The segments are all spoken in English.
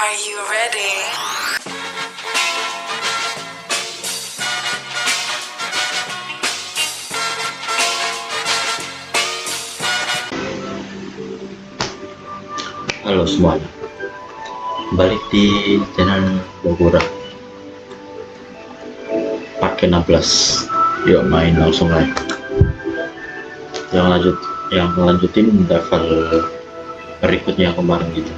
Are you ready? Halo semuanya, balik di channel DAGURA pakai 16. Yuk main langsung aja. Yang lanjutin level berikutnya kemarin gitu.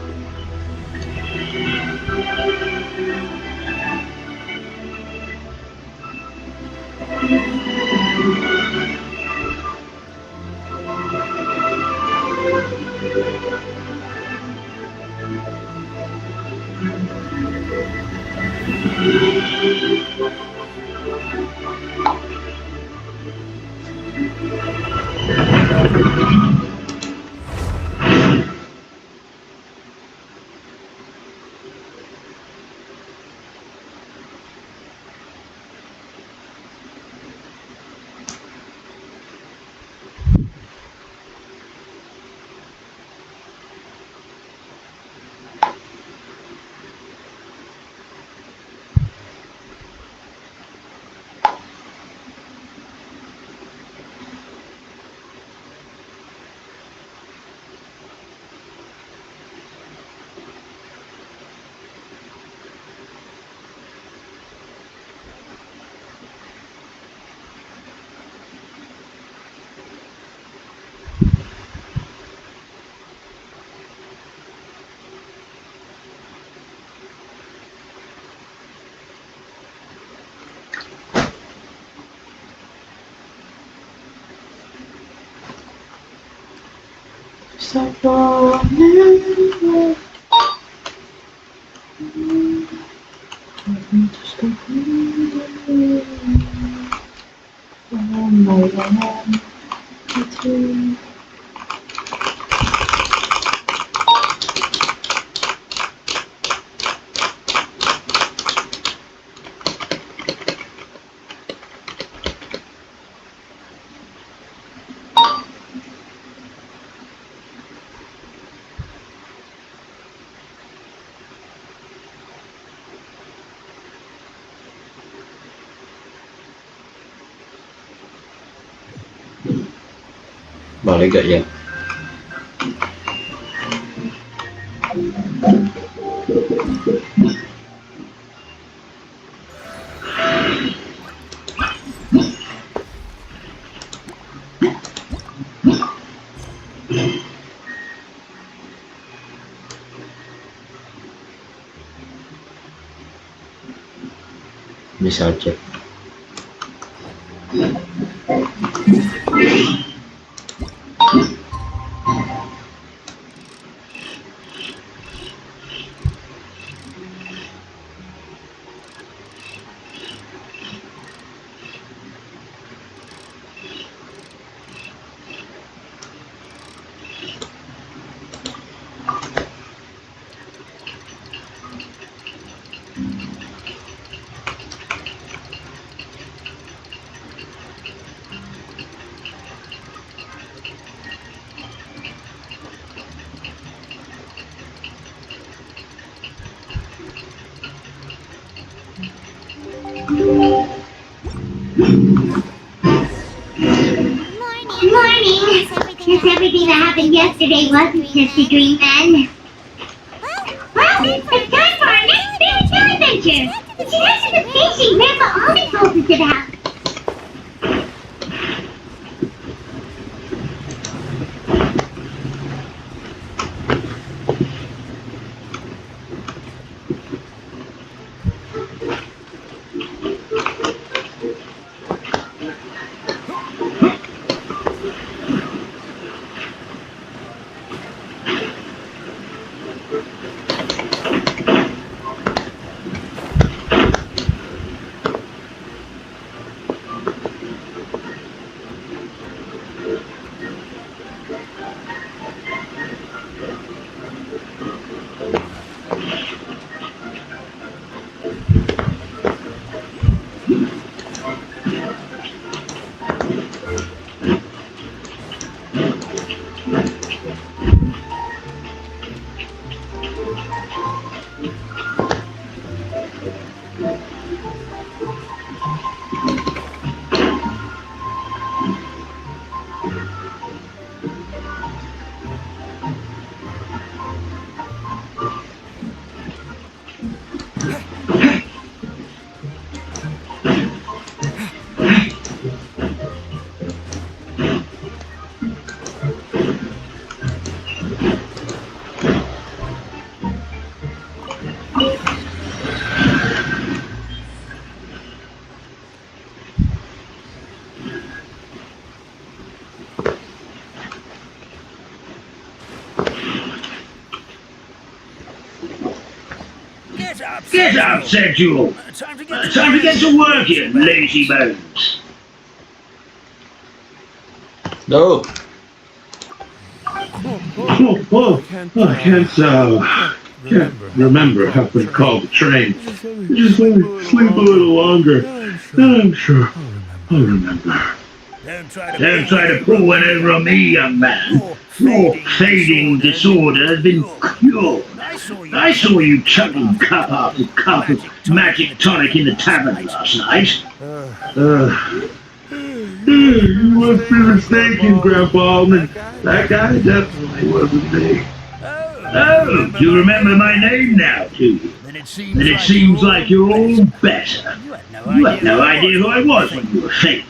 Boleh gak ya? Bisa aja. Morning. Guess everything that happened yesterday wasn't just a dream then. Well, it's time for our next big adventure. We should head to the station Grandpa always told us about. Get up, said you all. Time to get to work, you lazy bones. No. Oh, can't remember how to call the train. Just let me sleep a little longer. I'm sure I'll remember. Don't try to pull one over on me, young man. Your fading disorder has been cured. I saw you chugging cup after cup of magic tonic in the tavern last night. You must be mistaken, Grandpa. That guy definitely wasn't me. Oh, you remember my name now, do you? Then it seems like you're all better. You had no idea who I was when you were fading.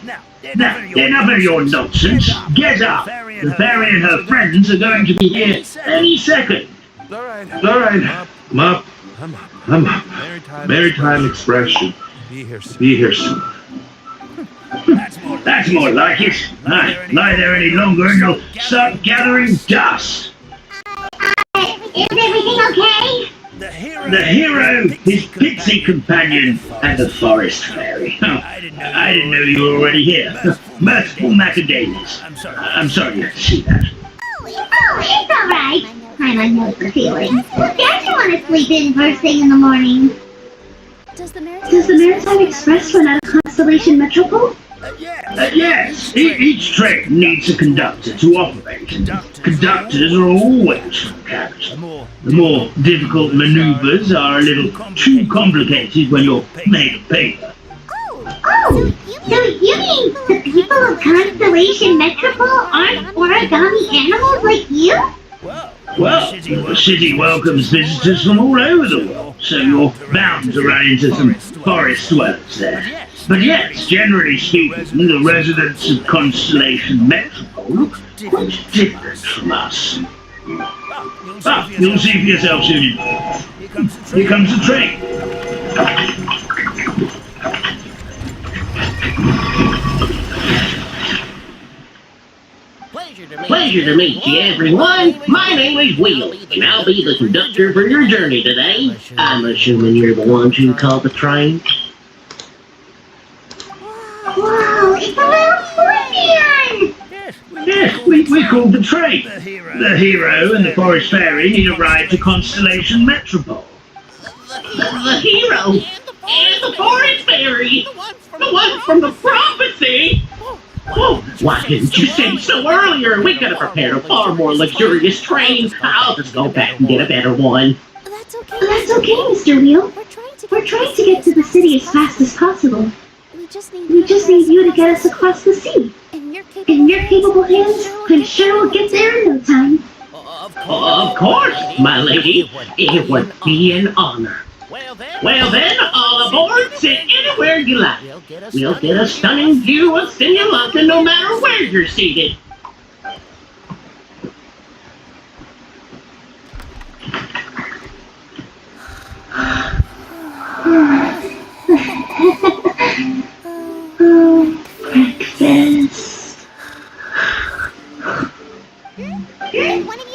Now, enough of your nonsense. Get up. The fairy and her friends are going to be here any second. All right. All right, I'm up. I'm up. Maritime Express should be here soon. That's more like it. Lie there any longer and you'll start gathering dust. Is everything okay? The hero, his pixie companion, and the forest fairy. I didn't know you were already here. Mirthful macadamias. I'm sorry you had to see that. Oh, it's alright. I know the feeling. Don't you want to sleep in first thing in the morning? Does the Does the Maritime Express run out of Constellation Metropole? Yes, each train needs a conductor to operate, and conductors are always from character. The more difficult maneuvers are a little too complicated when you're made of paper. Oh, so you mean the people of Constellation Metropole aren't origami animals like you? Well, the city welcomes visitors from all over the world, so you're bound to run into some forest dwellers there. But yes, generally speaking, the residents of Constellation Metropole look quite different from us. You'll see for yourself soon enough. Here comes the train. Pleasure to meet you, everyone. My name is Will, and I'll be the conductor for your journey today. I'm assuming you're the ones who called the train. Wow, it's a little scorpion! Yes, we called the train. The hero and the forest fairy need a ride to Constellation Metropole. The hero and the forest fairy. The one from the prophecy. Oh, why didn't you say so earlier? We could have prepared a far more luxurious train. I'll just go back and get a better one. That's okay. That's okay, Mr. Wheel. We're trying to get to the city as fast as possible. We just need you to get us across the sea. In your capable hands, I'm sure we'll get there in no time. Of course, my lady. It would be an honor. Well then, all aboard, sit anywhere you like. We'll get a stunning view of Sinulunca no matter where you're seated. Oh, breakfast.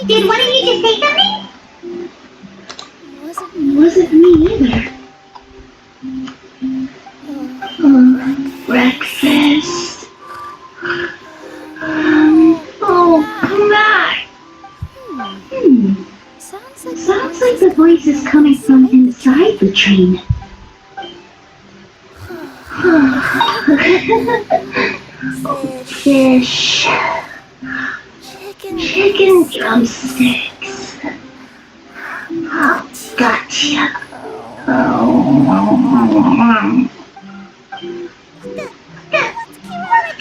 Did one of you just say something? Wasn't me either. Oh, breakfast. Oh, come back. Sounds like the voice is coming from inside the train. Fish. Chicken drumsticks. Oh, gotcha.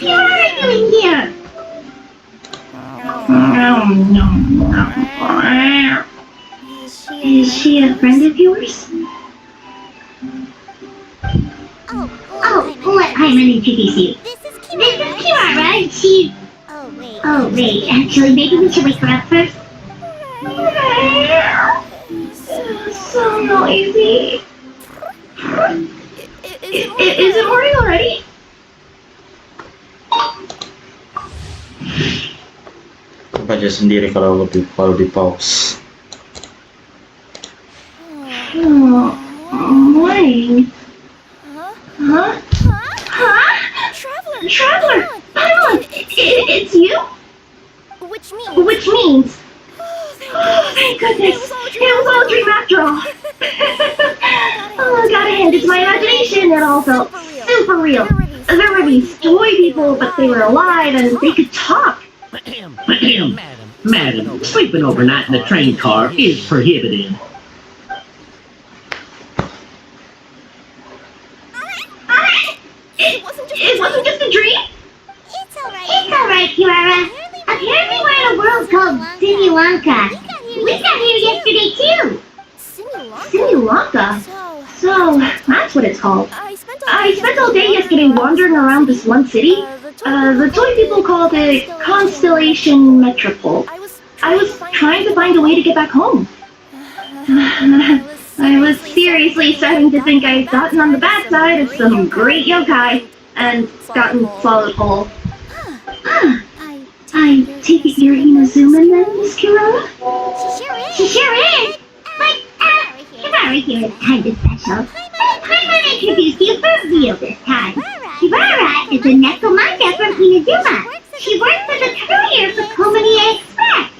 What are you doing here? Is she a friend of yours? Let Hyman introduce you. This is Kiara. She... Oh, wait. Actually, maybe we should wake her up first. So noisy. Is it morning already? Baca sendiri kalau di pause. flying. Huh? Huh? Huh? Traveler! Traveler! Paimon! It's you? Which means... Which means... Oh, Oh, thank goodness! It was all a dream It was all a dream after all! Oh, I gotta hand it to my imagination. It all felt super real. There were these toy people, but they were alive and they could talk. Madam, sleeping overnight in the train car is prohibited. It wasn't just a dream? It's alright, Kiara. Apparently we're in a world called Simulanka. We got here yesterday too. Simulanka? So, that's what it's called. I spent all day yesterday wandering around this one city. The toy people called it Constellation Metropole. I was trying to find a way to get back home. I was seriously starting to think I'd gotten on the bad side of some great yokai and gotten swallowed whole. I take it you're Inazuman then, Miss Kirara? She sure is! But, Kirara here is kind of special. Paimon introduced you for real this time. Kirara is a Nekomanda from Inazuma. She works as a courier for Komani Express.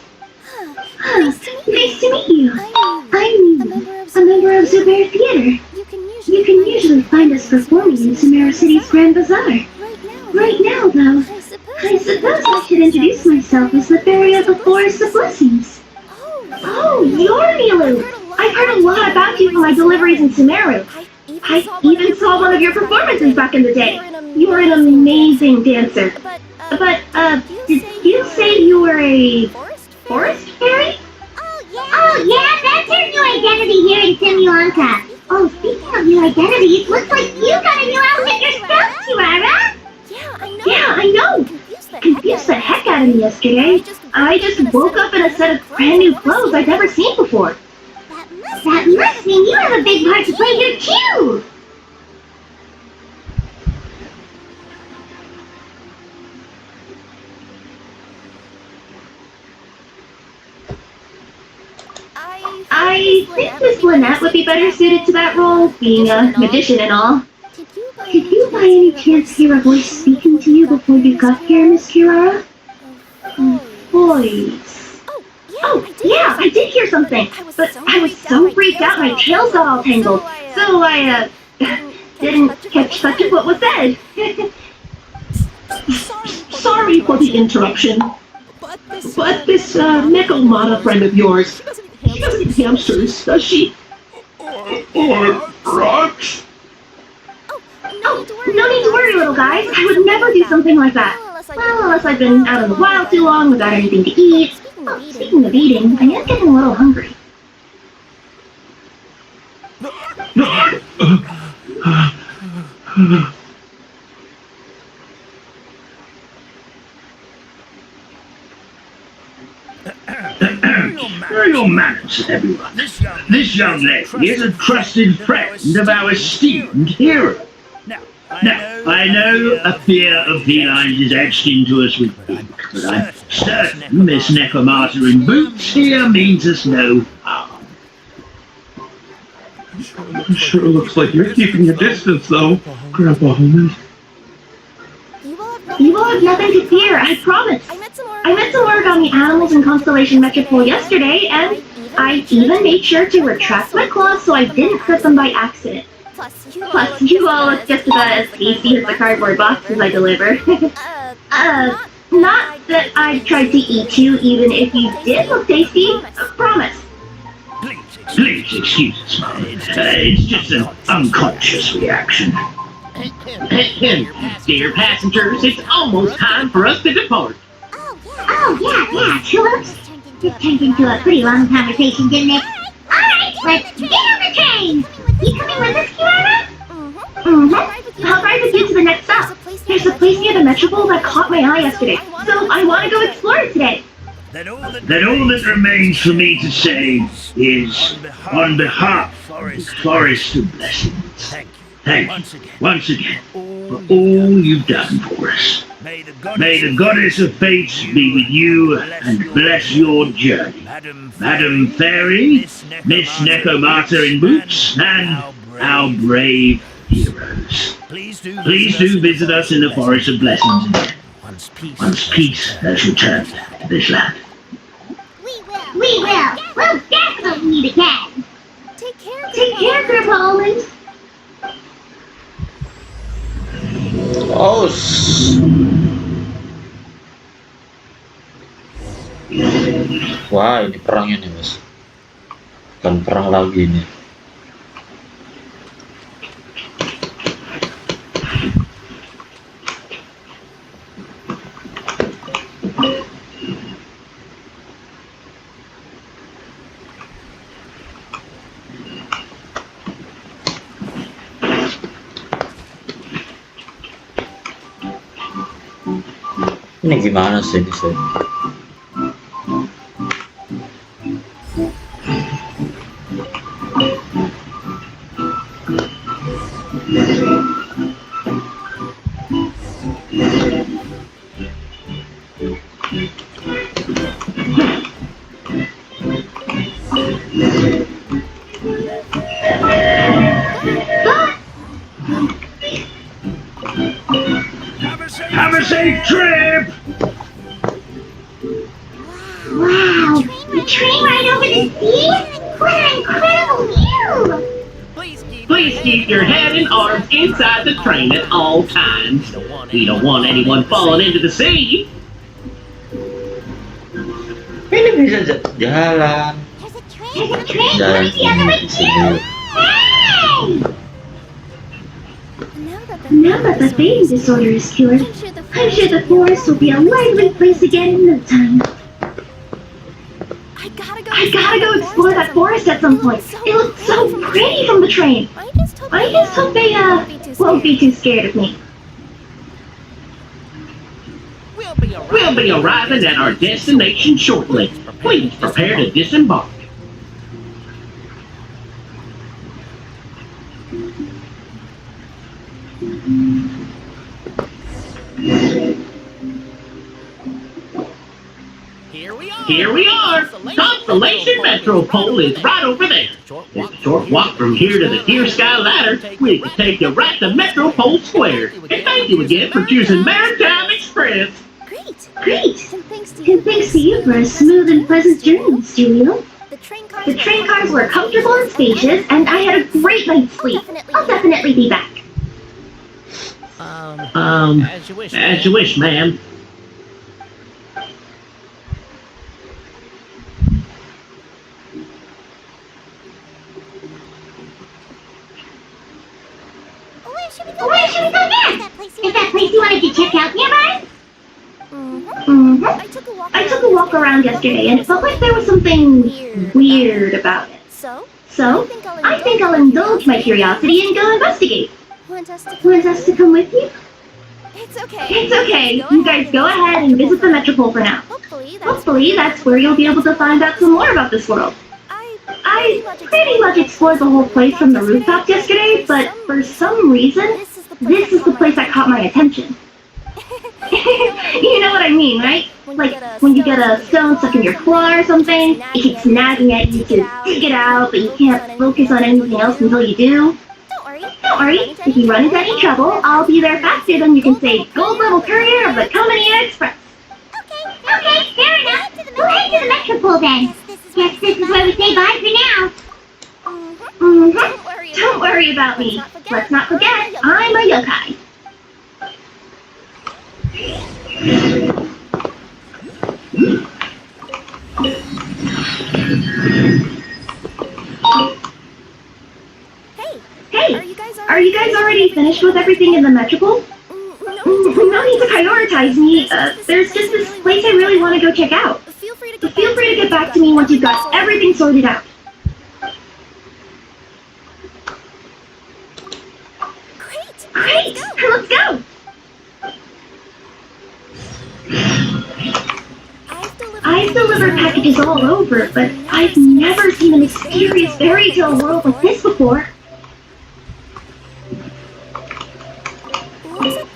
Nice to meet you. I'm a member of Zubair Theater. You can usually find us performing in Samara City's Grand Bazaar. Right now, though, I suppose I should introduce myself as the Fairy of the Forest of Blessings. Oh, you're Milu! I've heard a lot about you from my deliveries in Sumeru. I even saw one of your performances back in the day. You are an amazing dancer. But, did you say you were a forest fairy? Oh yeah, that's her new identity here in Simulanka. Oh, speaking of new identities, looks like you got a new outfit yourself, Kirara. Yeah, I know. Confused the heck out of me yesterday. I just woke up in a set of brand new clothes I've never seen before. That must mean you have a big part to play here too. I think Miss Lynette would be better suited to that role, being a magician and all. Did you by any chance hear a voice speaking to you before you got here, Miss Kirara? Voice. Oh, yeah, I did hear something, but I was so freaked out my tails got all tangled, so I, didn't catch much of what was said. Sorry for the interruption. But this Nekomata friend of yours, she doesn't eat hamsters, does she? Or rocks? Oh, no need to worry, little guys. I would never do something like that. Well, unless I've been out in the wild too long without anything to eat. Oh, speaking of eating, I am getting a little hungry. Your manners, everyone. This young lady is a trusted friend of our esteemed hero. Now, I know a fear of felines is etched into us with ink, but I'm certain Miss Nekomata in boots here means us no harm. Sure looks like you're keeping your distance, though, Grandpa Holman. You will have nothing to fear, I promise. I met some word on the animals in Constellation Metropole yesterday, and I even made sure to retract my claws so I didn't hurt them by accident. Plus, you all look just about as tasty as the cardboard boxes I deliver. Not that I tried to eat you, even if you did look tasty. Promise. Please excuse us, Mom. It's just an unconscious reaction. Dear passengers, it's almost time for us to depart. Oh, yeah, tulips. This turned into a pretty long conversation, didn't it? Alright, let's get on the train! You coming with us, Kiara? Mm-hmm. I'll ride with you to the next stop. There's a place near the Metropole that caught my eye yesterday, so I want to go explore it today. Then all that remains for me to say is, on behalf of the Forest of Blessings, thank you once again for all you've done for us. May the goddess of fate be with you and bless your journey. Madam Fairy, Miss Nekomata in boots, and Our brave heroes. Please do visit us in the Forest of Blessings once peace has returned to this land. We will. We'll definitely meet again. Take care, Take care, Grandpa Almond. Oh, wah, ini perangnya nih, Mas. Bukan perang lagi nih. Ini gimana sih ini sih? Have a safe trip! Wow, the train ride over the sea? What an incredible view! Please keep your head and arms inside the train at all times. We don't want anyone falling into the sea. Ini bisa jalan. There's a train Jalan coming the other way di sini. too! Hey! Now that the bathing disorder is cured, I'm sure the forest will be a lively place again in no time. I gotta go explore that forest at some point. It looks so pretty from the train. I just hope they, won't be too scared of me. We'll be arriving at our destination shortly. Please prepare to disembark. Here we are. Constellation Metropole is right over there. It's a short walk from here to the Deer Sky Ladder. We can take you right to Metropole Square. And thank you again for choosing Maritime Express. Great! And thanks to you for a smooth and pleasant journey, Studio. The train cars were comfortable and spacious, and I had a great night's sleep. I'll definitely be back. As you wish, ma'am. Where should we go next? Is that place you wanted to check out nearby? I took a walk around yesterday, and it felt like there was something weird about it. So, I think I'll indulge my curiosity and go investigate. Want us to come with you? It's okay. You guys go ahead and visit the Metropole for now. Hopefully, that's where you'll be able to find out some more about this world. I pretty much explored the whole place from the rooftops yesterday, but for some reason, this is the place that caught my attention. You know what I mean, right? Like when you get a stone stuck in your claw or something, it keeps nagging at you to dig it out, but you can't focus on anything else until you do. Don't worry, if you run into any trouble, I'll be there faster than you can say, Gold Level Courier of the Comedy Express. Okay, fair enough. We'll head to the Metropole then. Guess this is where we say bye for now. Don't worry about me. Let's not forget, I'm a yokai. Hey, are you guys already finished with everything in the Metropole? No need to prioritize me. There's just this place I really want to go check out. Feel free to get back to me once you've got everything sorted out. Great! Let's go! I've delivered packages all over, but I've never seen a mysterious fairy tale world like this before.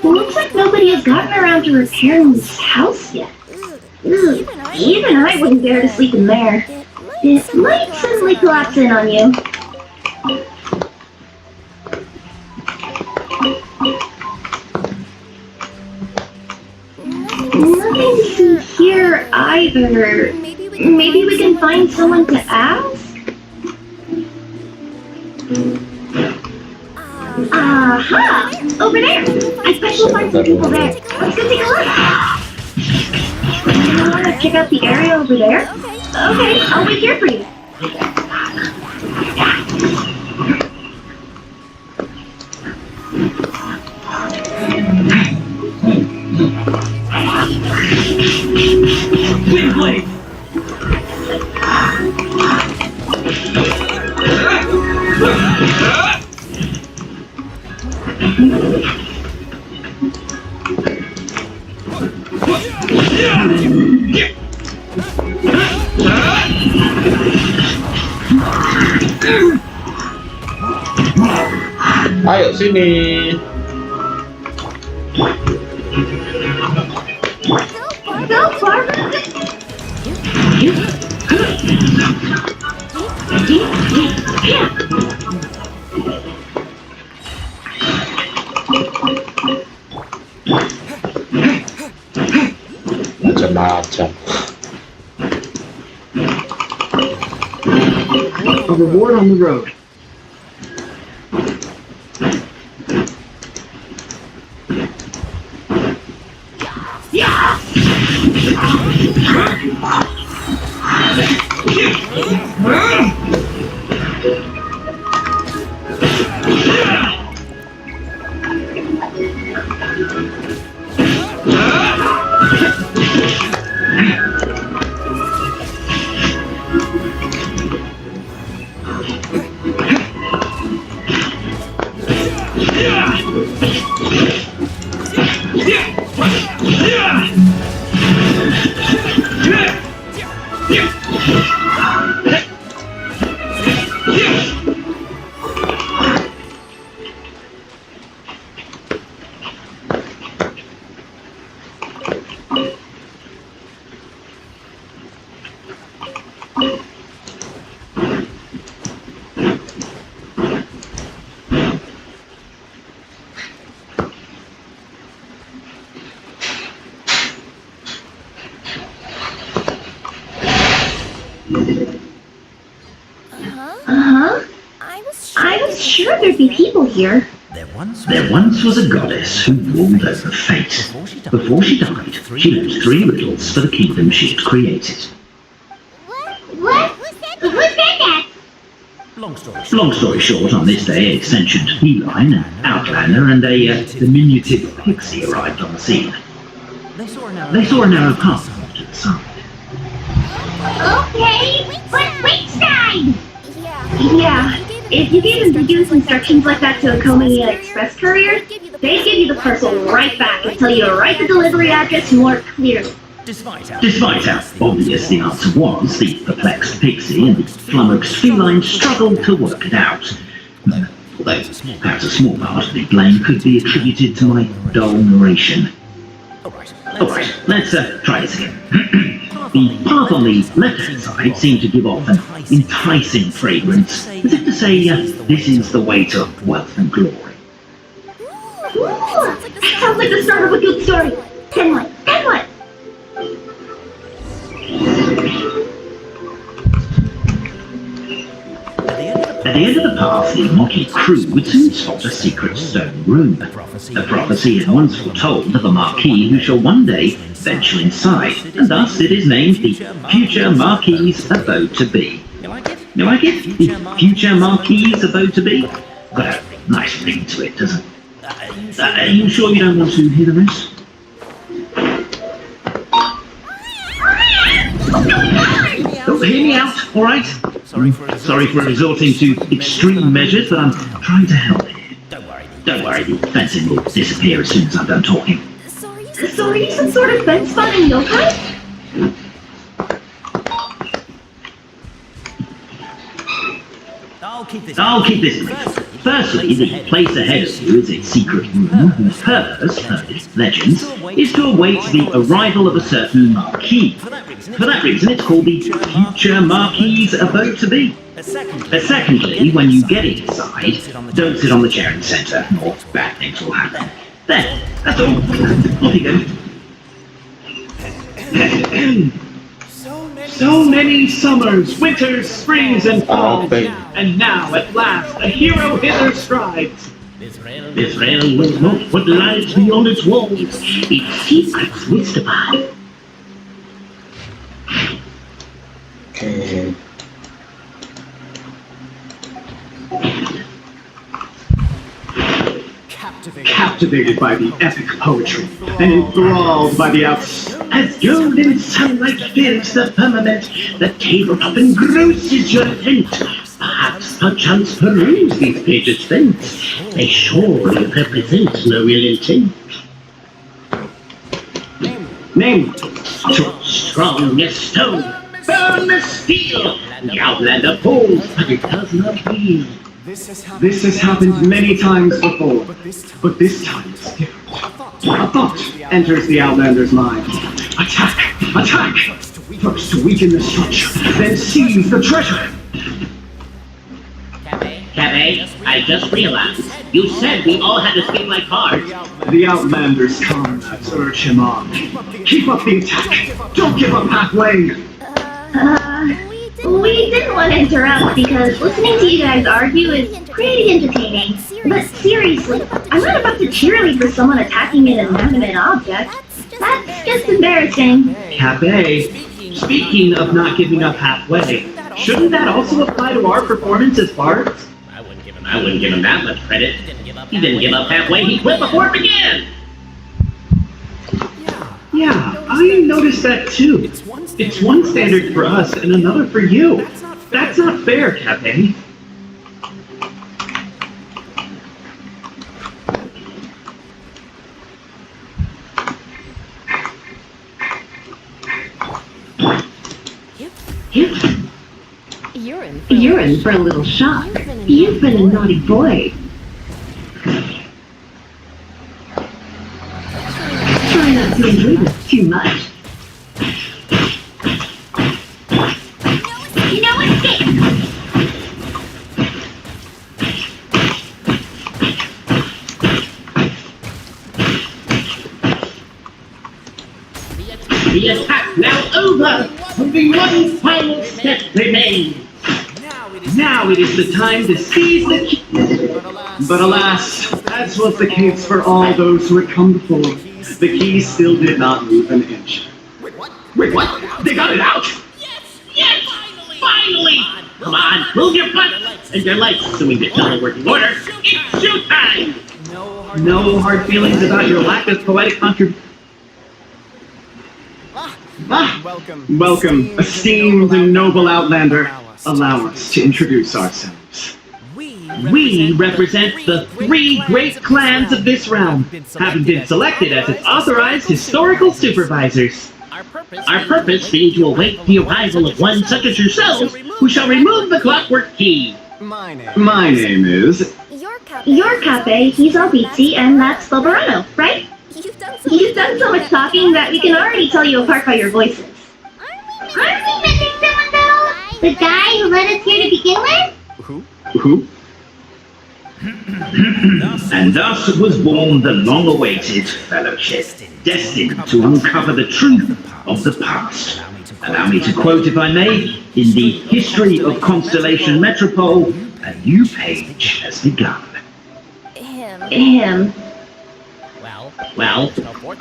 Looks like nobody has gotten around to repairing this house yet. Even I wouldn't dare to sleep in there. It might suddenly collapse in on you. either. Maybe we can find someone to ask? Aha! Over there! I bet we'll find some people there. Let's go take a look! You wanna check out the area over there? Okay, I'll wait here for you. Windblade! Ayo sini. Go, Barbara! Macam-macam. A reward on the road. I was sure there'd be people here. There once was a goddess who ruled over fate. Before she died, she left 3 riddles for the kingdom she had created. What? Who's that? Long story short, on this day, a sentient feline, an outlander, and a diminutive pixie arrived on the scene. They saw a narrow path off to the side. Okay, but which side? Yeah, if you gave ambiguous instructions like that to a Comey Express courier, they'd give you the parcel right back and tell you to write the delivery address more clearly. Despite how obvious the answer was, the perplexed pixie and the flummoxed feline struggled to work it out. Although perhaps a small part of the blame could be attributed to my dull narration. Alright, let's try this again. The path on the left-hand side seemed to give off an enticing fragrance, as if to say, this is the way to wealth and glory. Ooh, sounds like the start of a good story. Then what? At the end of the path, the motley crew would soon spot a secret stone room. A prophecy had once foretold of a marquis who shall one day venture inside, and thus it is named the future marquis's abode-to-be. You like it? The future marquis's abode-to-be? Got a nice ring to it, doesn't it? Are you sure you don't want to hear the rest? Oh, hear me out, alright? Sorry for resorting to extreme measures, but I'm trying to help here. Don't worry, the fencing will disappear as soon as I'm done talking. So are you some sort of fence spot in yokai? I'll keep this brief. Firstly, the place ahead of you is a secret room whose purpose, per its legends, is to await the arrival of a certain marquis. For that reason, it's called the future marquis's abode-to-be. Secondly, when you get inside, don't sit on the chair in the centre, or bad things will happen. There, that's all. Off you go. So many summers, winters, springs, and falls. Apa ini? And now, at last, a hero hither strides. This realm will not what lies beyond its walls. Its secrets mystify. Oke. Captivated by the epic poetry and enthralled by the As golden sunlight fills the firmament, the tabletop engrosses your tent. Perchance peruse these pages thence. They surely represent no ill intent. name. Strong as stone, firm as steel. The outlander falls, but it does not heal. This has happened many times before, but this time it's different. A thought enters the Outlander's mind. Attack! Attack! First to weaken the structure, then seize the treasure. Cafe, I just realized. You said we all had to speak like cards. The Outlander's comrades urge him on. Keep up the attack! Don't give up halfway! We didn't want to interrupt because listening to you guys argue is pretty entertaining. But seriously, I'm not about to cheerlead for someone attacking an inanimate object. That's just embarrassing. Cafe, speaking of not giving up halfway, shouldn't that also apply to our performance as bards? I wouldn't give him that much credit. He didn't give up halfway, he quit before it began! Yeah, I noticed that too. It's one standard for us and another for you. That's not fair, Cafe. You're in for a little shock. You've been a naughty boy. Try not to enjoy this too much. You know what's it? The attack now over! Only one final step remains! Now it is the time to seize the key. But alas, as was the case for all those who had come before, the key still did not move an inch. Wait, what? They got it out? Yes! Finally! Come on, move your butts and your lights so we get double working order. It's showtime! No hard feelings about your lack of poetic contribution. Welcome, esteemed and noble Outlander. Allow us to introduce ourselves. We represent the 3 great clans of this realm, having been selected as its authorized historical supervisors. Our purpose being to await the arrival of one such as yourselves who shall remove the clockwork key. My name is... You're Cafe, he's Albizzi, and that's Loberano, right? You've done so much talking that we can already tell you apart by your voices. Aren't we missing someone though? The guy who led us here to begin with? Who? And thus was born the long-awaited fellowship, destined to uncover the truth of the past. Allow me to quote, if I may, in the history of Constellation Metropole, a new page has begun. Him. Well,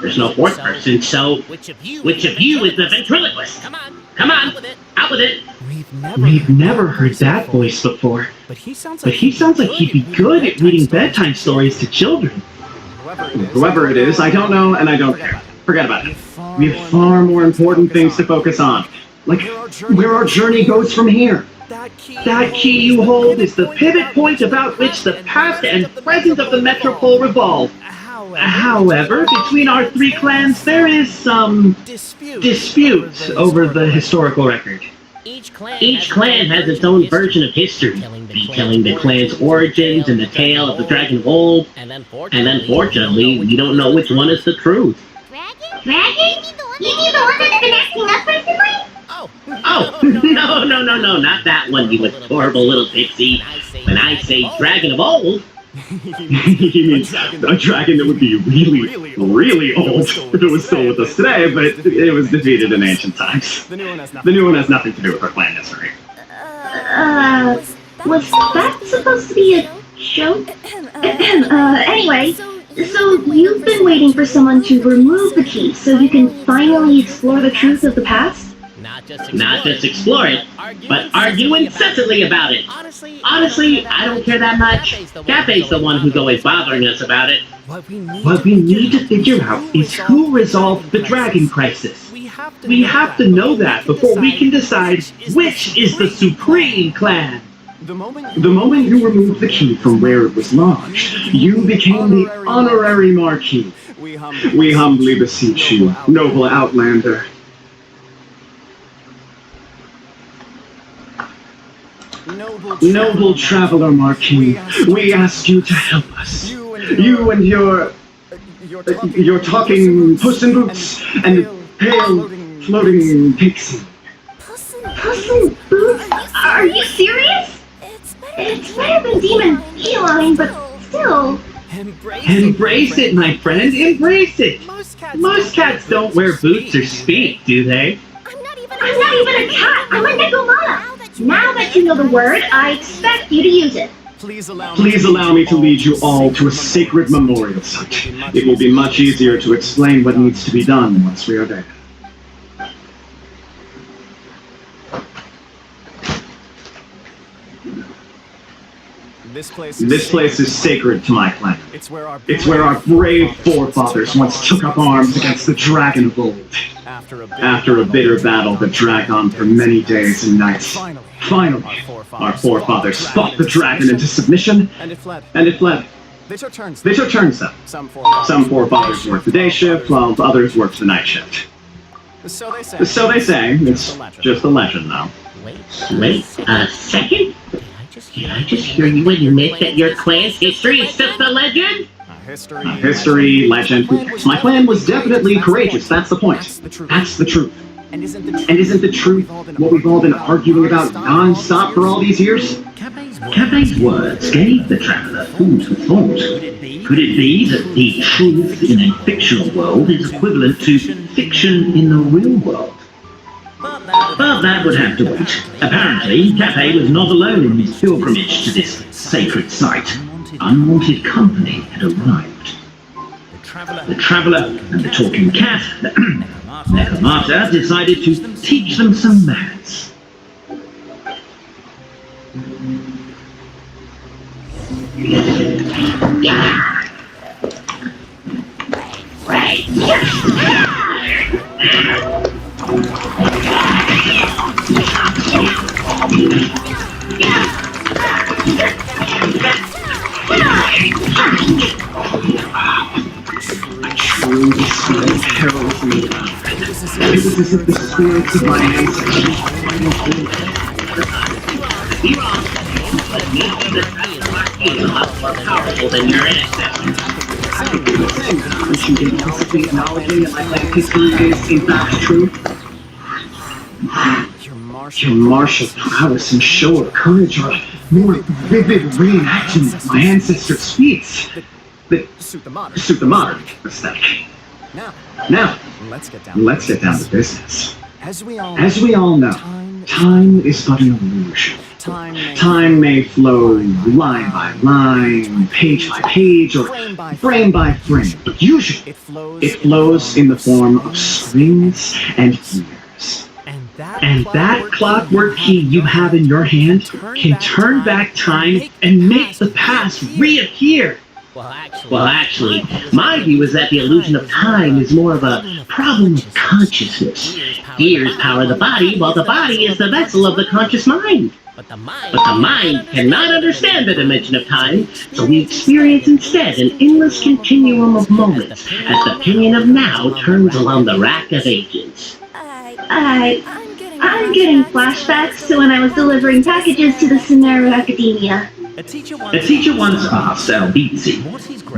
there's no fourth person, so which of you is the ventriloquist? Come on, out with it. We've never heard that voice before, but he sounds like he'd be good at reading bedtime stories to children. Whoever it is, I don't know and I don't care. Forget about it. We have far more important things to focus on, like where our journey goes from here. That key you hold is the pivot point about which the past and present of the Metropole revolve. However, between our 3 clans, there is some dispute over the historical record. Each clan has its own version of history, detailing the clan's origins and the tale of the Dragon of Old, and unfortunately, we don't know which one is the truth. Dragon? You mean the one that's been acting up recently? Oh, no, not that one, you adorable little pixie. When I say Dragon of Old, He means a dragon that would be really old if it was still with us today, but it was defeated in ancient times. The new one has nothing to do with our clan history. Was that supposed to be a joke? Anyway, so you've been waiting for someone to remove the key so you can finally explore the truth of the past? Not just explore it, but argue incessantly about it. Honestly, I don't care that much. Cafe's the one who's always bothering us about it. What we need to figure out is who resolved the dragon crisis. We have to know that before we can decide which is the supreme clan. The moment you removed the key from where it was lodged, you became the honorary marquis. We humbly beseech you, noble outlander. Noble traveler Marquis, we ask you to help us. You and your talking Puss in Boots and the pale floating pixie. Puss in Boots? Are you serious? It's better than Demon Feline, but still. Embrace it, my friend, embrace it. Most cats don't wear boots or speak, do they? I'm not even a cat, I'm a Nekomata. Now that you know the word, I expect you to use it. Please allow me to lead you all to a sacred memorial site. It will be much easier to explain what needs to be done once we are there. This place is sacred to my clan. It's where our brave forefathers once took up arms against the dragon of old. After a bitter battle that dragged on for many days and nights, finally, our forefathers fought the dragon into submission, and it fled. They took turns though. Some forefathers worked the day shift, while others worked the night shift. So they say. It's just a legend, though. Wait a second? Did I just hear you admit that your clan's history is just a legend? History, legend. My clan was definitely courageous, that's the point. That's the truth. And isn't the truth what we've all been arguing about non-stop for all these years? Cafe's words gave the traveller food for thought. Could it be that the truth in a fictional world is equivalent to fiction in the real world? But that would have to wait. Apparently, Cafe was not alone in his pilgrimage to this sacred site. Unwanted company had arrived. The traveller and the talking cat, Nekomata, decided to teach them some manners. True, the spirit heralds me. It was as if the spirits of my ancestors more powerful than your ancestors. Aren't you implicitly acknowledging that my clan history is, in fact, true? Your martial prowess and show of courage are a more vivid reenactment of my ancestors' feats that suit the modern aesthetic. Now, let's get down to business. As we all know, time is but an illusion. Time may flow line by line, page by page, or frame by frame, but usually it flows in the form of strings and years. And that clockwork key you have in your hand can turn back time and make the past reappear. Well, actually, my view is that the illusion of time is more of a problem of consciousness. Gears power the body, while the body is the vessel of the conscious mind. But the mind cannot understand the dimension of time, so we experience instead an endless continuum of moments, as the pinion of now turns along the rack of ages. I'm getting flashbacks to when I was delivering packages to the Sumeru Academia. A teacher once asked Albizzi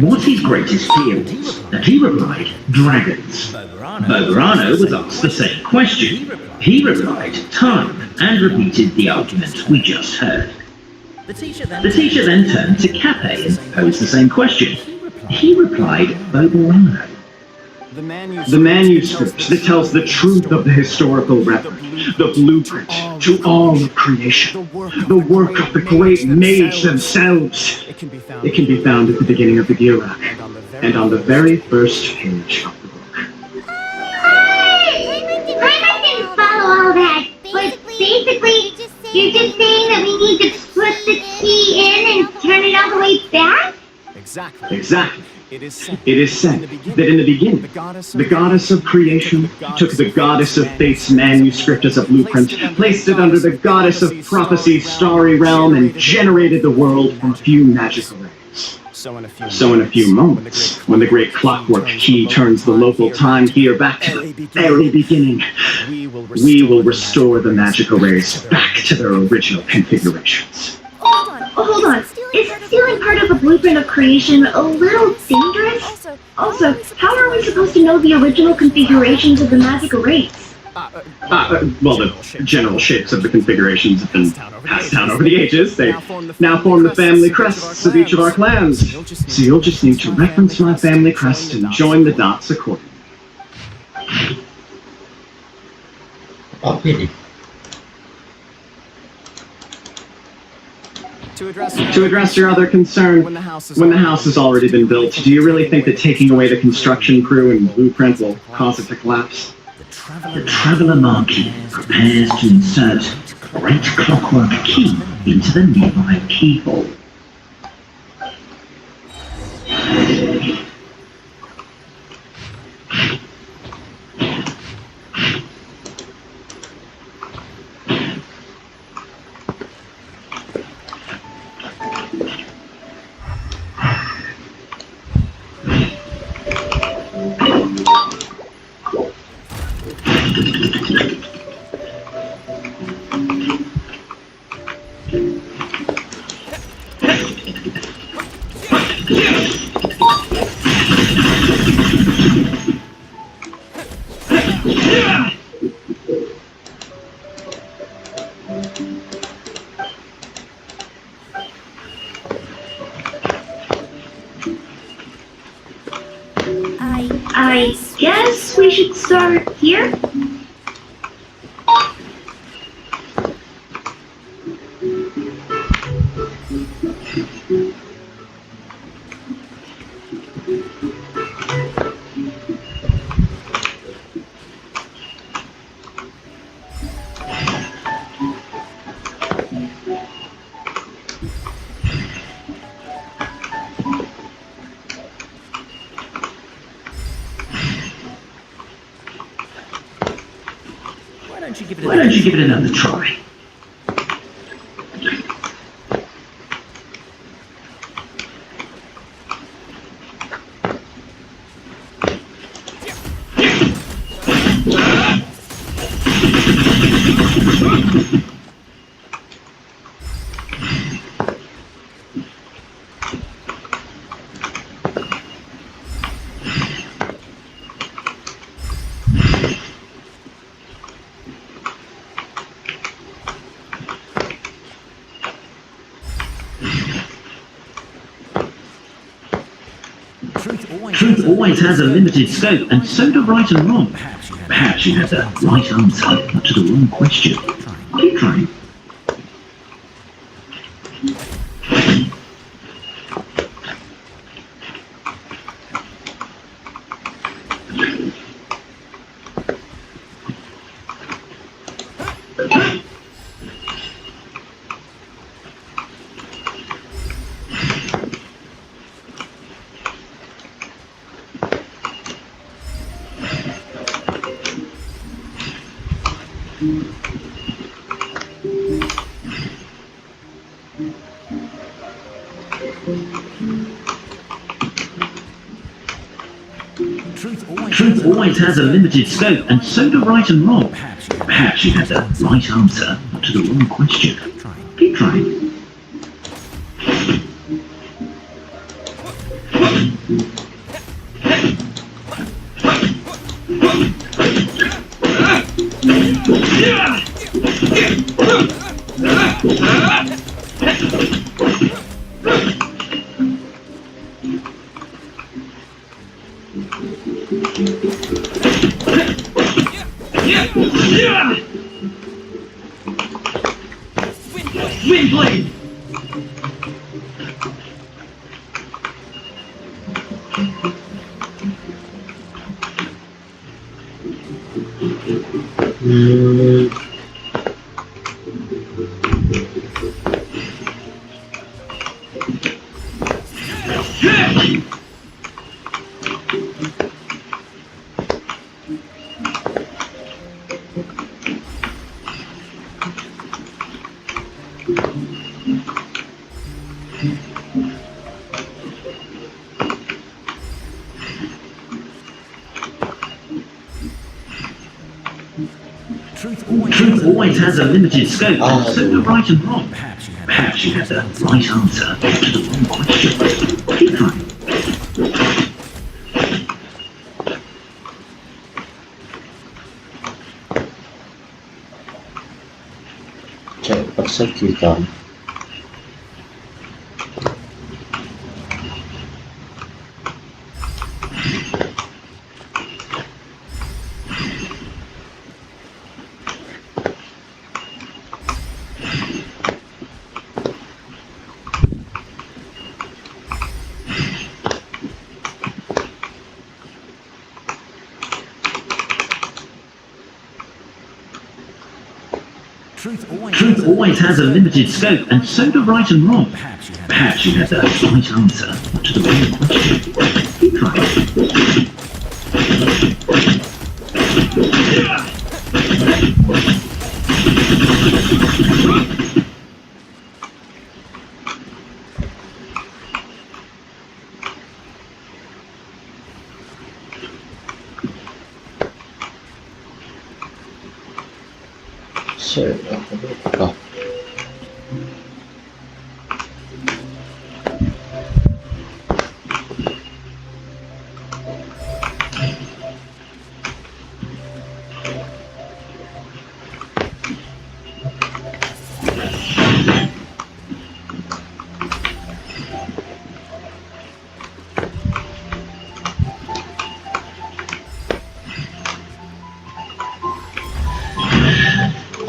what his greatest fear was, and he replied, dragons. Bogorano was asked the same question. He replied, time, and repeated the argument we just heard. The teacher then turned to Cape and posed the same question. He replied, Oberano. The manuscript that tells the truth of the historical record, the blueprint to all of creation, the work of the great mage themselves. It can be found at the beginning of the DAGURA, and on the very first page of the book. I didn't follow all that, but basically, you're just saying that we need to put the key in and turn it all the way back? Exactly. It is said that in the beginning, the goddess of creation took the goddess of fate's manuscript as a blueprint, placed it under the goddess of prophecy's starry realm, and generated the world from a few magical rays. So in a few moments, when the great clockwork key turns the local time here back to the very beginning, we will restore the magical rays back to their original configurations. Hold on. Isn't stealing part of a blueprint of creation a little dangerous? Also, how are we supposed to know the original configurations of the magical rays? Well, the general shapes of the configurations have been passed down over the ages. They now form the family crests of each of our clans. So you'll just need to reference my family crest and join the dots accordingly. Apa ini? To address your other concern, when the house has already been built, do you really think that taking away the construction crew and blueprint will cause it to collapse? The Traveler Marquis prepares to insert great clockwork key into the nearby keyhole. I guess we should start here? Why don't you give it another try? Truth always has a limited scope, and so do right and wrong. Perhaps you had the right answer, but to the wrong question. Keep trying. Truth always has a limited scope, and so do right and wrong. Perhaps you had the right answer, but to the wrong question. Keep trying. Hmm, Truth always has a limited scope, and so do right and wrong. Perhaps you had the right answer to the wrong question. Keep trying. cek persegi kan. Truth always has a limited scope, and so do right and wrong. Perhaps you had the right answer to the wrong question. Keep trying. Cek, aku lupa.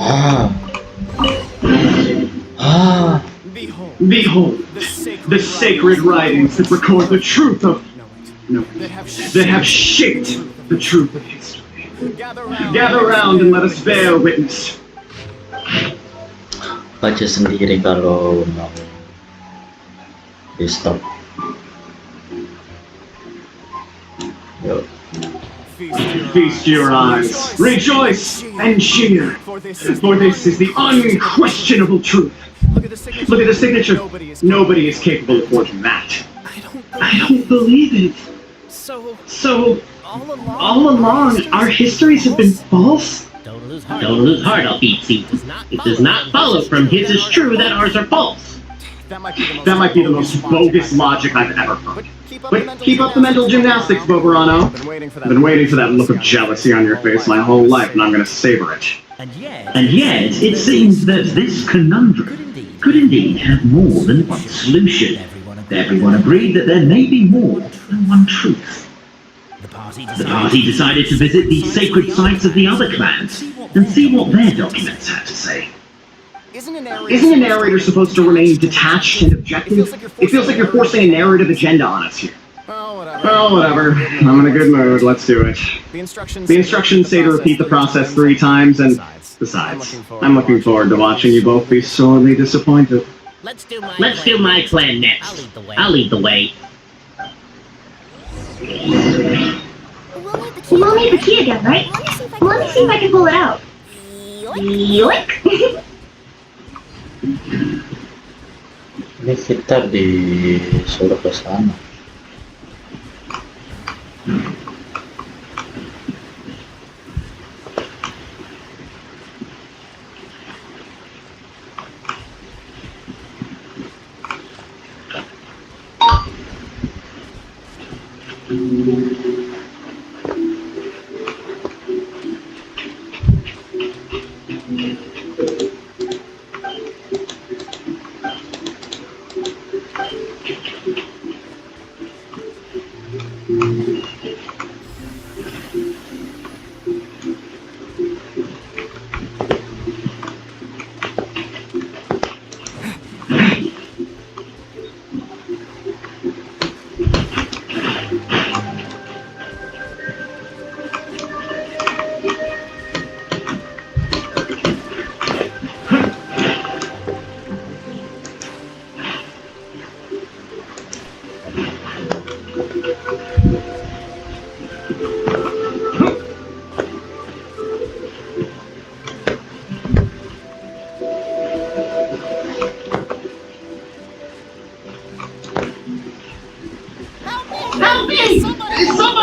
Ah, ah, Behold, the sacred writings that record the truth of... No, that have shaped the truth of history. Gather round and let us bear witness. baca sendiri kalau mau di stop. Yuk. Feast your eyes, rejoice and cheer, for this is the unquestionable truth. Look at the signature. Nobody is capable of forging that. I don't believe it. So, all along, our histories have been false? Don't lose heart, Alfisi. It does not follow from his is true that ours are false. That might be the most bogus logic I've ever heard. But keep up the mental gymnastics, Boberano. I've been waiting for that look of jealousy on your face my whole life, and I'm gonna savor it. And yet, it seems that this conundrum could indeed have more than one solution. Everyone agreed that there may be more than one truth. The party decided to visit the sacred sites of the other clans and see what their documents had to say. Isn't a narrator supposed to remain detached and objective? It feels like you're forcing a narrative agenda on us here. Well, whatever. I'm in a good mood. Let's do it. The instructions say to repeat the process 3 times, and besides, I'm looking forward to watching you both be sorely disappointed. Let's do my plan next. I'll lead the way. We'll need the key again, right? Let me see if I can pull it out. Yoink! Ini kita disuruh ke sana.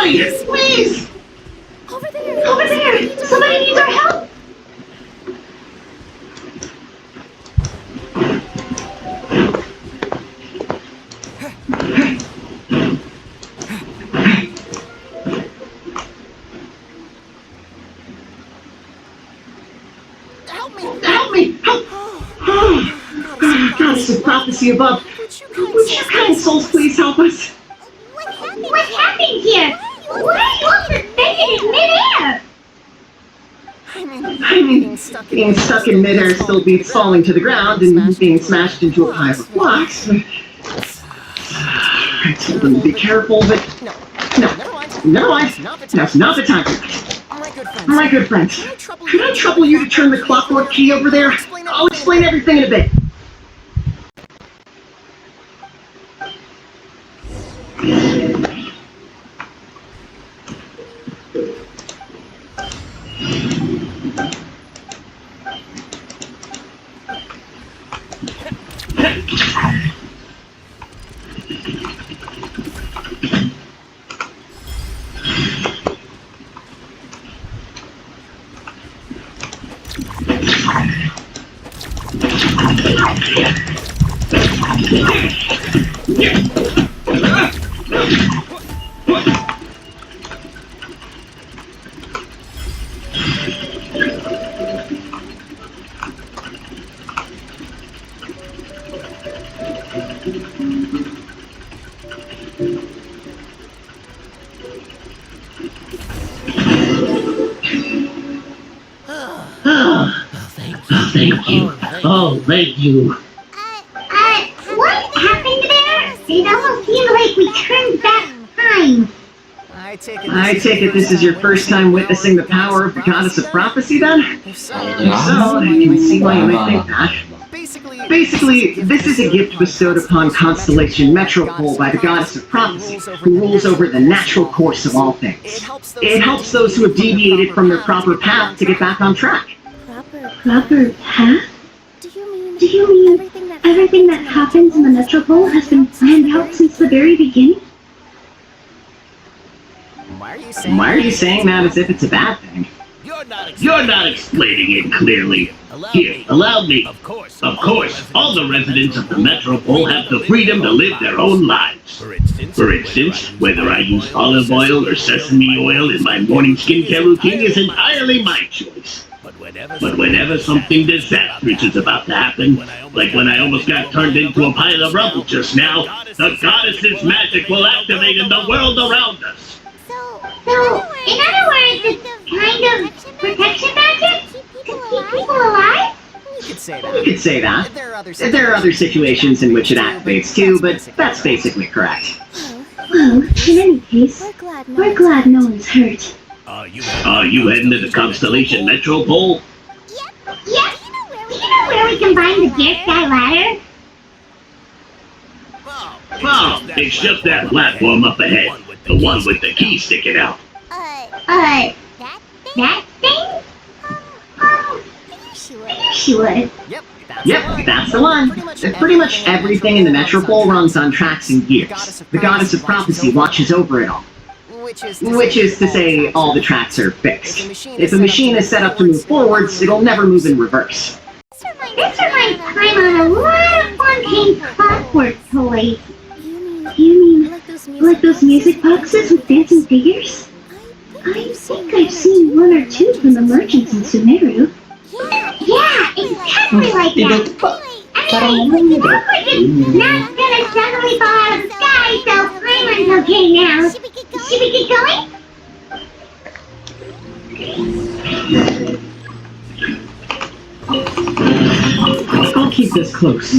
Please! Over there! Over there! Somebody needs our help! Help me! Help! Goddess of prophecy above, would you kind souls please help us? What happened here? Why are you all suspended in midair? I mean, being stuck in midair still beats falling to the ground and being smashed into a pile of blocks. I told them to be careful, but no, never mind. Now's not the time for that. My good friends, could I trouble you to turn the clockwork key over there? I'll explain everything in a bit. Thank you. Oh, thank you. What happened there? It almost seemed like we turned back time. I take it this is your first time witnessing the power of the goddess of prophecy, then? If so, I can see why you may think that. Basically, this is a gift bestowed upon Constellation Metropole by the goddess of prophecy, who rules over the natural course of all things. It helps those who have deviated from their proper path to get back on track. Proper path? Do you mean Everything that happens in the Metropole has been planned out since the very beginning? Why are you saying that as if it's a bad thing? You're not explaining it clearly. Here, allow me. Of course, all the residents of the Metropole have the freedom to live their own lives. For instance, whether I use olive oil or sesame oil in my morning skincare routine is entirely my choice. But whenever something disastrous is about to happen, like when I almost got turned into a pile of rubble just now, the goddess's magic will activate in the world around us. So, in other words, it's kind of protection magic? To keep people alive? You could say that. There are other situations in which it activates too, but that's basically correct. Well, in any case, we're glad no one's hurt. Are you heading to the Constellation Metropole? Yep. Do you know where we can find the Gear Sky Ladder? Oh, it's just that platform up ahead. The one with the key sticking out. That thing? Are you sure? Yep, that's the one. Pretty much everything in the Metropole runs on tracks and gears. The goddess of prophecy watches over it all. Which is to say, all the tracks are fixed. If a machine is set up to move forwards, it'll never move in reverse. This reminds time on a lot of Fontaine clockwork toys. You mean like those music boxes with dancing figures? I think I've seen one or two from the merchants in Sumeru. Yeah, exactly like that. Anyway, clockwork is not gonna suddenly fall out of the sky, so Paimon's okay now. Should we get going? I'll keep this close.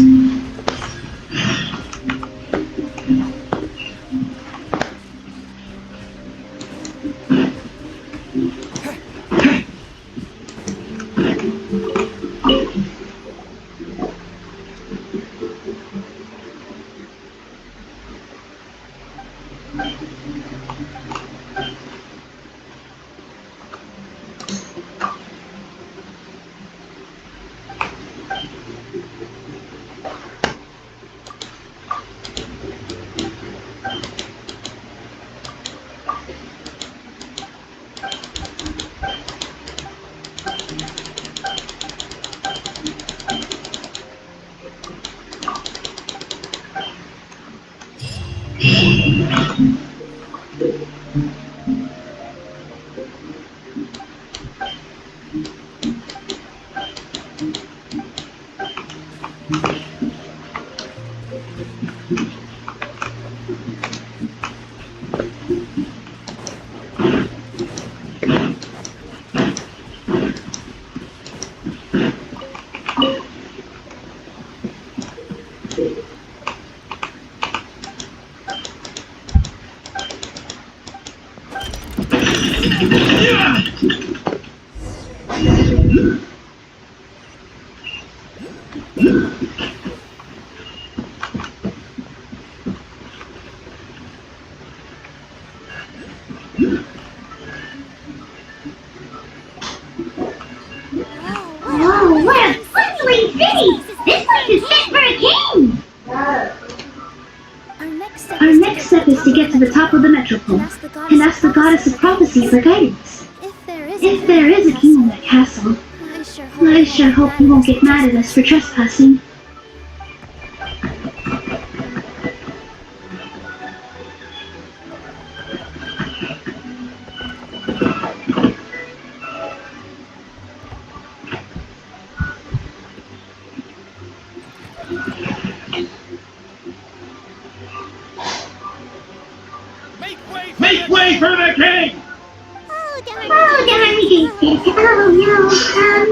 Whoa, what a bustling city! This place is fit for a king! Our next step is to get to the top of the metropole and ask the goddess of prophecy for guidance. If there is a king in that castle, I sure hope he won't get mad at us for trespassing. Make way for the king! Oh, darn it. Oh, no.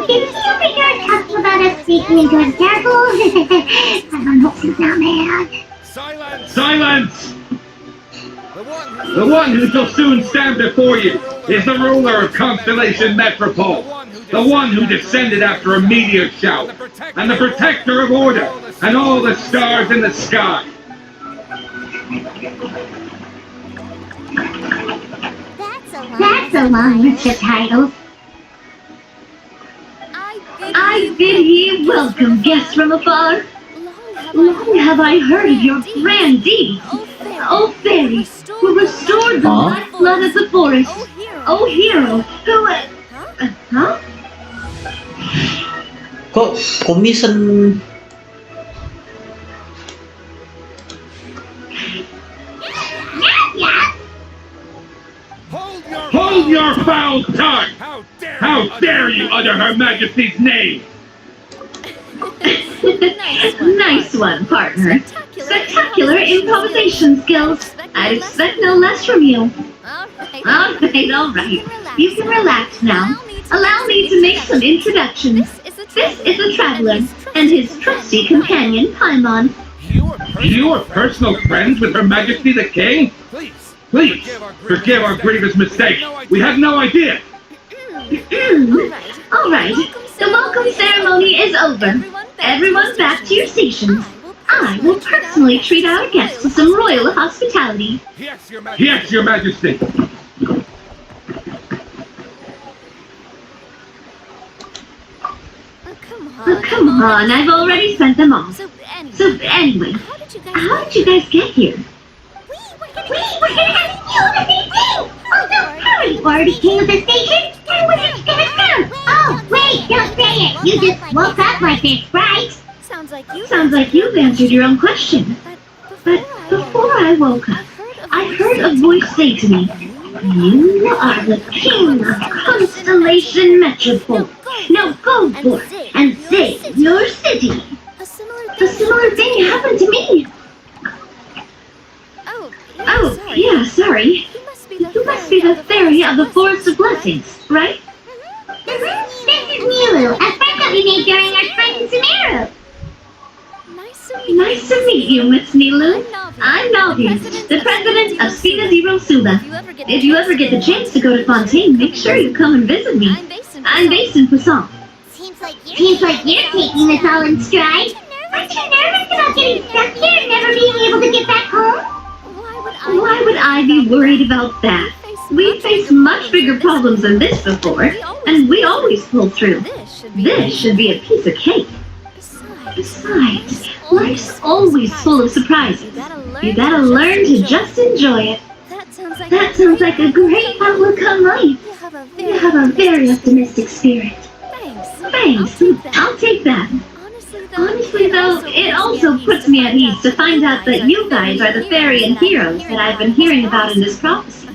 Can you make our talk about us speaking into a circle? I don't hope he's not mad. Silence! The one who shall soon stand before you is the ruler of Constellation Metropole, the one who descended after a meteor shout, and the protector of order and all the stars in the sky. That's a long list of titles. I bid ye welcome, guests from afar. Long have I heard of your grand deeds. O fairy, who restored the lifeblood of the forest. O hero, who... Huh? Kok komisen Hold your foul tongue! How dare you utter Her Majesty's name! Nice one, partner. Spectacular improvisation skills. I'd expect no less from you. All right. You can relax now. Allow me to make some introductions. This is a traveler, and his trusty companion, Paimon. You are personal friends with Her Majesty the King? Please, forgive our grievous mistake. We had no idea. All right. The welcome ceremony is over. Everyone back to your stations. I will personally treat our guests to some royal hospitality. Yes, Your Majesty. Oh, come on, I've already sent them off. So anyway, how did you guys get here? We're gonna have you do the same thing! Also, how are you already king of the station? And we're just gonna come! Oh, wait, don't say it! You just woke up like this, right? Sounds like you've answered your own question. But before I woke up, I heard a voice say to me, "You are the king of Constellation Metropole. Now go forth and save your city." A similar thing happened to me. Oh, yeah, sorry. You must be the fairy of the Forest of Blessings, right? This is Milu, a friend that we made during our time in Sumeru. Nice to meet you, Miss Milu. I'm Navi, the president of Spina Zero Sula. If you ever get the chance to go to Fontaine, make sure you come and visit me. I'm based in Poisson. Seems like you're taking this all in stride. Aren't you nervous about getting stuck here and never being able to get back home? Why would I be worried about that? We've faced much bigger problems than this before, and we always pull through. This should be a piece of cake. Besides, life's always full of surprises. You gotta learn to just enjoy it. That sounds like a great outlook on life. You have a very optimistic spirit. Thanks, I'll take that. Honestly though, it also puts me at ease to find out that you guys are the fairy and heroes that I've been hearing about in this prophecy.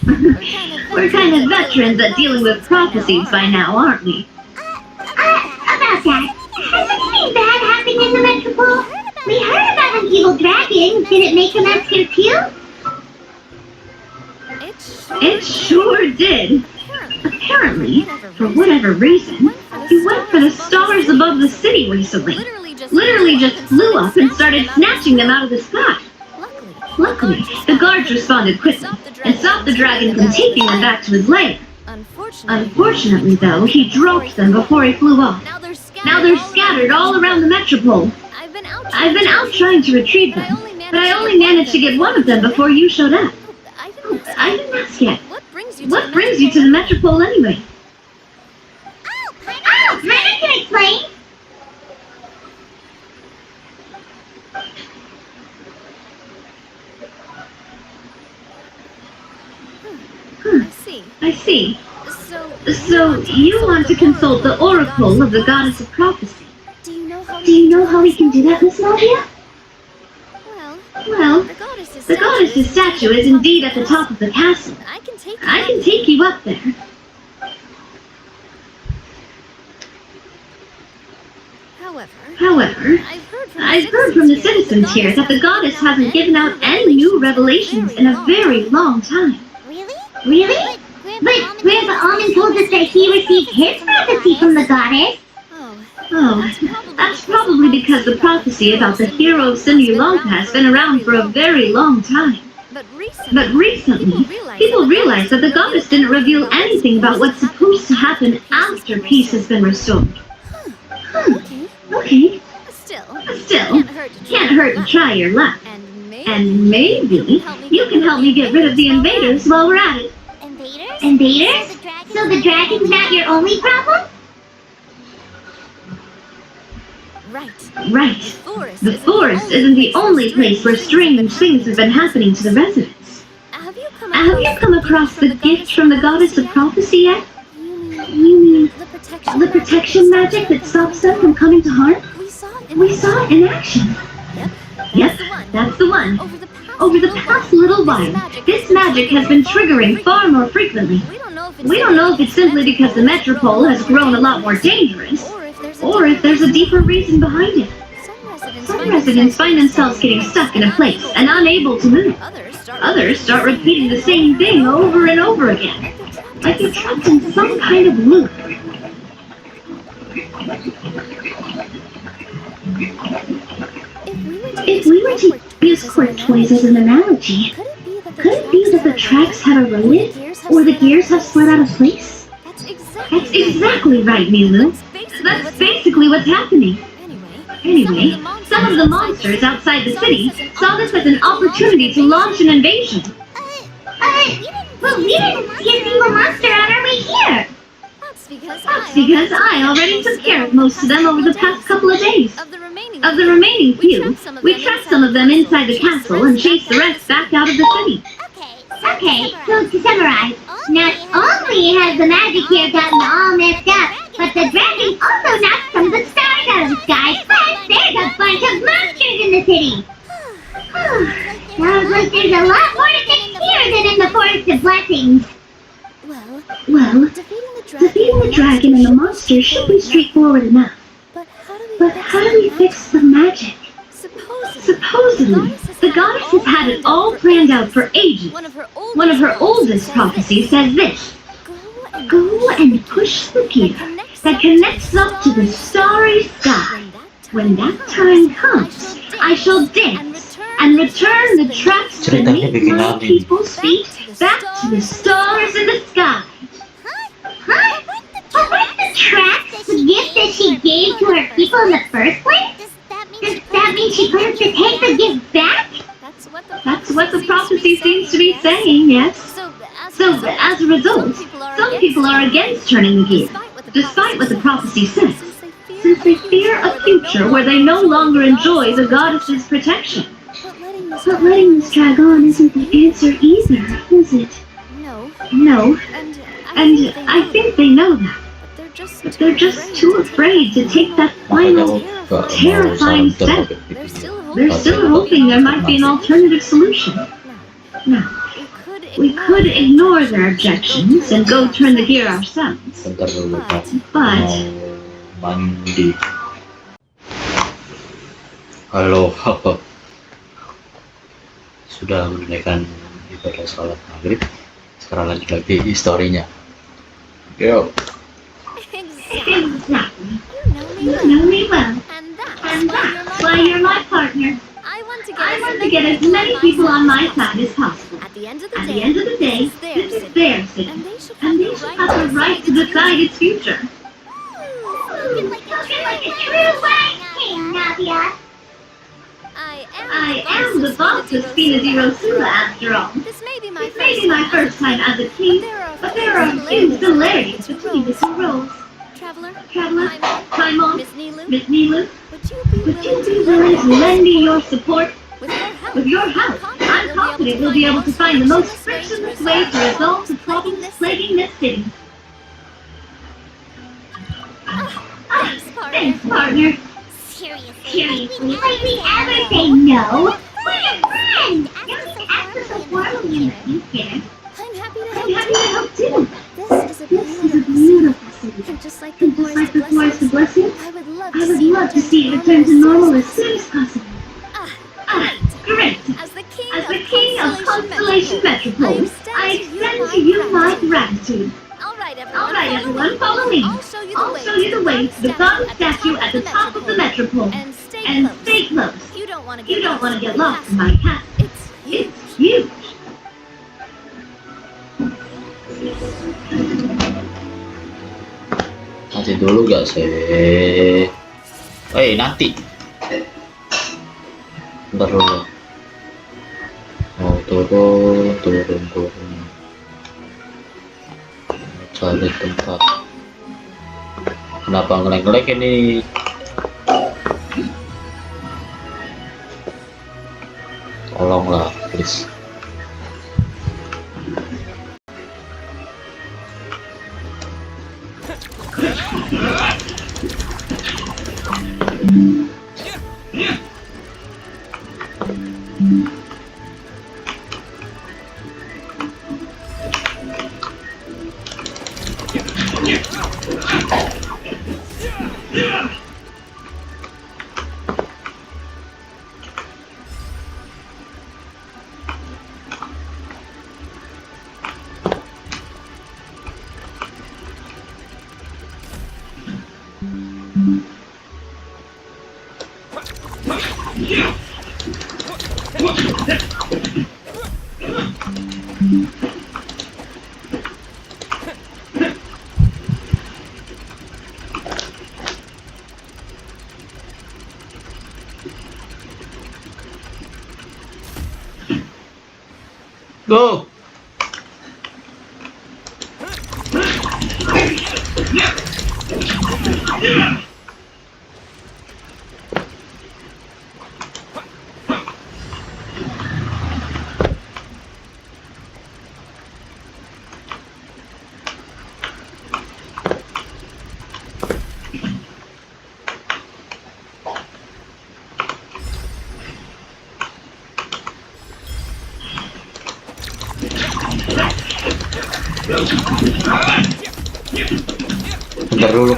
We're kind of veterans at dealing with prophecies by now, aren't we? About that, has anything bad happened in the Metropole? We heard about an evil dragon. Did it make a mess here too? It sure did. Apparently, for whatever reason, he went for the stars above the city recently. Literally just flew up and started snatching them out of the sky. Luckily, the guards responded quickly and stopped the dragon from taking them back to his lair. Unfortunately, though, he dropped them before he flew off. Now they're scattered all around the metropole. I've been out trying to retrieve them, but I only managed to get one of them before you showed up. Oh, I didn't ask yet. What brings you to the metropole anyway? Oh, Panas can explain. I see. So you want to consult the oracle of the goddess of prophecy. Do you know how we can do that, Miss Nadia? Well, the goddess's statue is indeed at the top of the castle. I can take you up there. However, I've heard from the citizens here that the goddess hasn't given out any new revelations in a very long time. Really? But Grandpa Almond told us that he received his prophecy from the goddess. Oh, that's probably because the prophecy about the hero of Simulanka has been around for a very long time. But recently, people realized that the goddess didn't reveal anything about what's supposed to happen after peace has been restored. Okay. Still, can't hurt to try your luck. And maybe you can help me get rid of the invaders while we're at it. Invaders? So the dragon's not your only problem? Right. The forest isn't the only place where strange things have been happening to the residents. Have you come across the gift from the goddess of prophecy yet? You mean the protection magic that stops them from coming to harm? We saw it in action. Yep, that's the one. Over the past little while, this magic has been triggering far more frequently. We don't know if it's simply because the metropole has grown a lot more dangerous, or if there's a deeper reason behind it. Some residents find themselves getting stuck in a place and unable to move. Others start repeating the same thing over and over again, like they're trapped in some kind of loop. If we were to use quirk toys as an analogy, could it be that the tracks have eroded, or the gears have slid out of place? That's exactly right, Milu. That's basically what's happening. Anyway, some of the monsters outside the city saw this as an opportunity to launch an invasion. But we didn't see a single monster on our way here. That's because I already took care of most of them over the past couple of days. Of the remaining few, we trapped some of them inside the castle and chased the rest back out of the city. Okay, so to summarize, not only has the magic here gotten all messed up, but the dragon also knocked some of the stars out of the sky, plus there's a bunch of monsters in the city. Sounds like there's a lot more to fix here than in the Forest of Blessings. Well, defeating the dragon and the monsters should be straightforward enough. But how do we fix the magic? Supposedly, the goddess has had it all planned out for ages. One of her oldest prophecies says this: go and push the gear that connects up to the starry sky. When that time comes, I shall dance and return the tracks beneath my people's feet back to the stars in the sky. Huh? But weren't the tracks the gift that she gave to her people in the first place? Does that mean she plans to take the gift back? That's what the prophecy seems to be saying, yes. So, as a result, some people are against turning the gear, despite what the prophecy says, since they fear a future where they no longer enjoy the goddess's protection. But letting this drag on isn't the answer either, is it? No. And I think they know that. But they're just too afraid to take that final, terrifying step. They're still hoping there might be an alternative solution. Now, we could ignore their objections and go turn the gear ourselves. Bentar dulu, But mau mandi. Halo, sudah menunaikan ibadah sholat maghrib. Sekarang lanjut lagi historinya. Yo. exactly. You know me well. And that's why you're my partner. I want to get as many people on my side as possible. At the end of the day, this is their city, and they should have the right to decide its future. Spoken like a True wise king, Nadia. I am the boss of Spina di Rosula, after all. This may be This may be my first time as a king, but there are a few similarities between the two roles. Traveler, Paimon, Miss Nilu, would you be willing to lend me your support? With your help, I'm confident we'll be able to find the most frictionless way to resolve the problems plaguing this city. Thanks, partner. Seriously, like we ever say no? We're your friends! Don't ask us so formally in the future. I'm happy to I'm happy to help too. This is a This is a beautiful beautiful city. and just like And just like the Forest of Blessings, I would I would love to see it return to normal as soon as possible. Great! As the As the king of Constellation Metropole, I extend to you my gratitude. All right, Everyone, follow me. I'll show you the way to the golden statue at the top of the Metropole. And And stay close. You don't want You don't want to get lost in my castle. It's huge. Nanti dulu gak sih? Nanti. Bentar dulu. Oh, turun. Cari tempat. Kenapa ngelek-ngelek ini? Tolonglah, please. Go! Bentar dulu.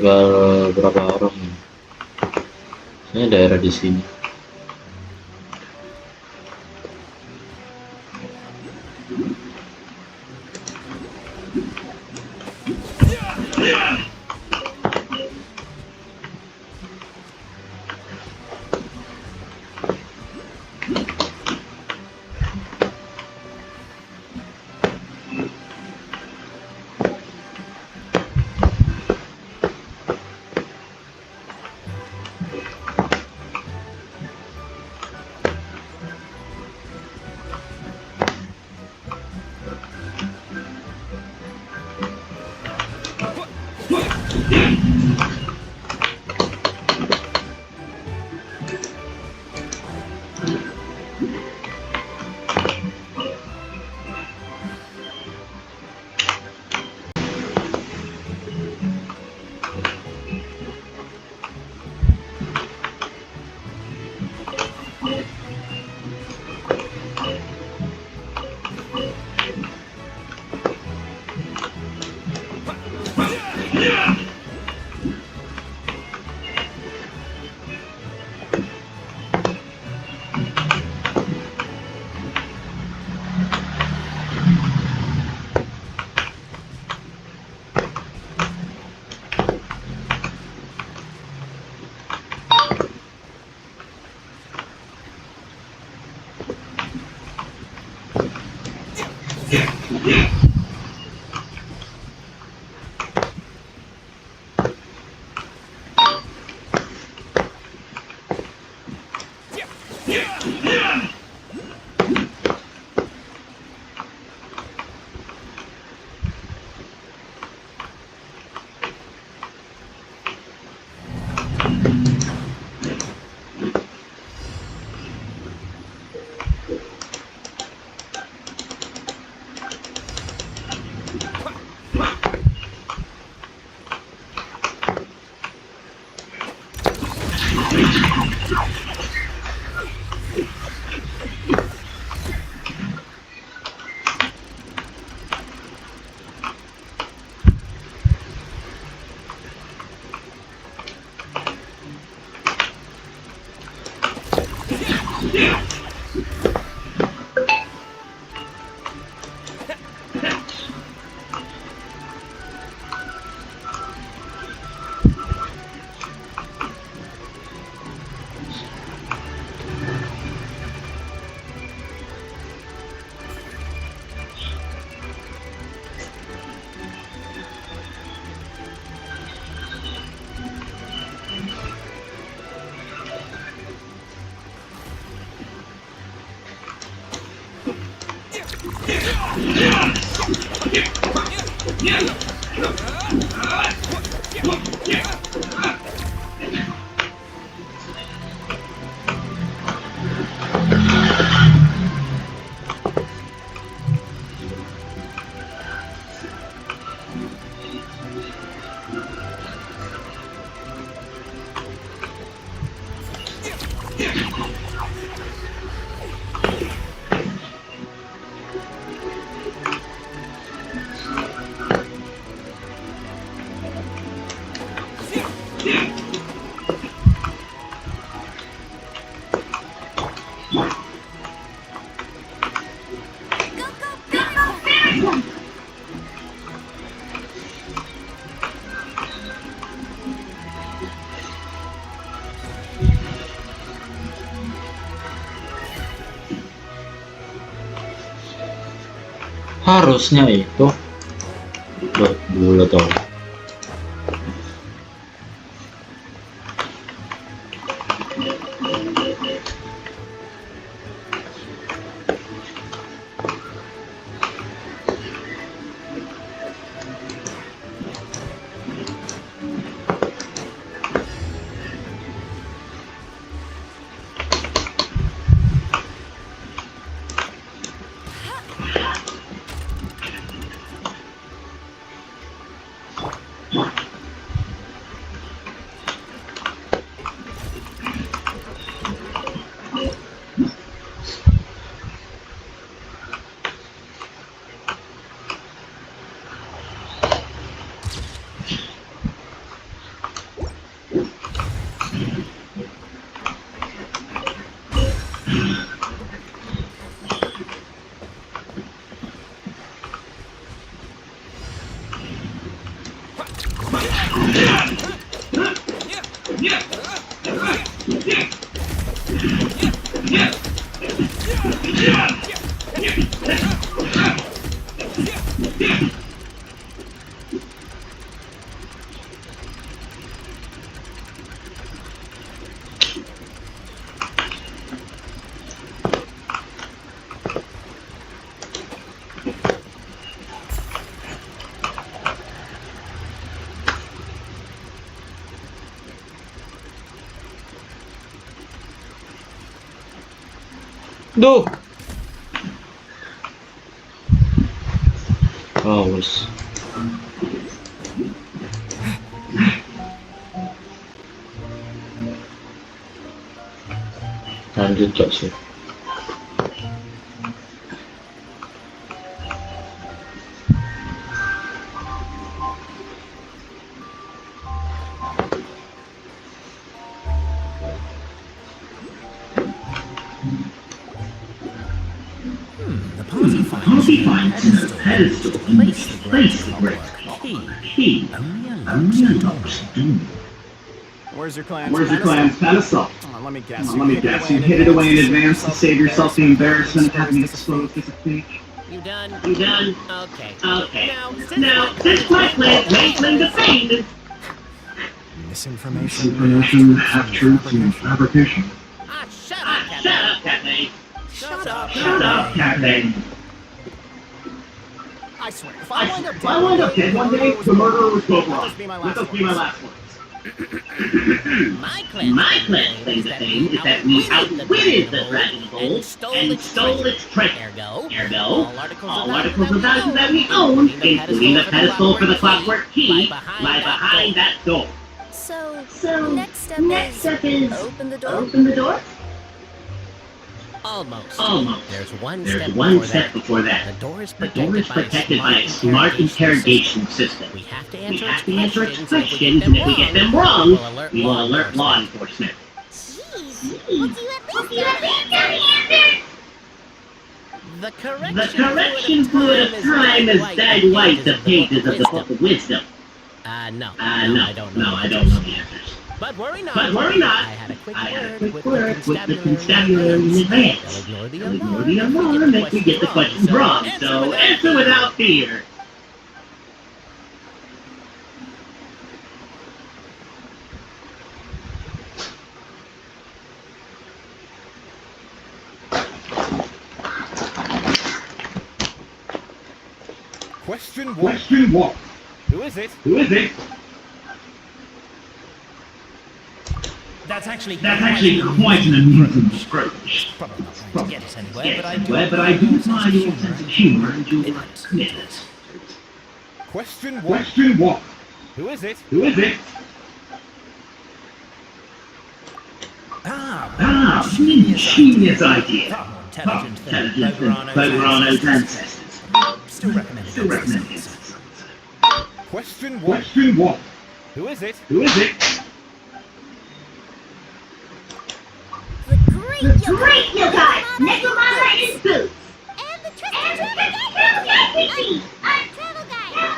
tinggal berapa orang nih? Ini daerah di sini. Harusnya itu bulat tuh. Duh. Oh, wes. Lanjut cok sih. The party finds in a pedestal and misplaced the great clock. Key only unlocks doom. Where's your clan's panas? Let me guess. You hid it away in advance to save yourself the embarrassment of having it exposed as a fake. You done? Okay. Now, since my plant may claim to fame, Misinformation. Half-truths, and fabrication. Shut up, Cafe. Shut up. Shut up, Cafe. I swear, if If I wind up dead one day, the murderer was both wrong. Let those be my last words. My My clan's claim to fame is that we outwitted the Dragon Gold and stole its treasure. Ergo, all articles of value that we own, including the pedestal for the clockwork key, lie behind that door. So, next step is open the door? Almost. There's There's one step before that. The door is The door is protected by a smart interrogation system. We have to We answer have its to answer its questions, questions, and if we get them wrong, we will alert enforcement. law enforcement. Jeez, well, do you at least know the answer? The The correction fluid of time has dyed white the pages of the Book of Wisdom. No, No, I don't know. I don't know the answers. But worry not. But worry not. I had a quick I had a word quick with word with the constabulary constabulary in They'll advance. ignore the They'll ignore alarm the alarm if we get the questions wrong, so answer without fear. Question 1. Question 1. Who is it? Who is it? That's actually quite an amusing approach. probably not going to get us anywhere, Yes, but I do admire your sense of humor and your commitment. Question 1. Question 1. Who is it? Who is it? Ingenious idea. far more intelligent than Intelligent than Dogurano's Dogurano's ancestors. Still recommend it. Question 1. Question 1. Who is it? Who is it? The Great, you guys! Necromana in boots! And the Travel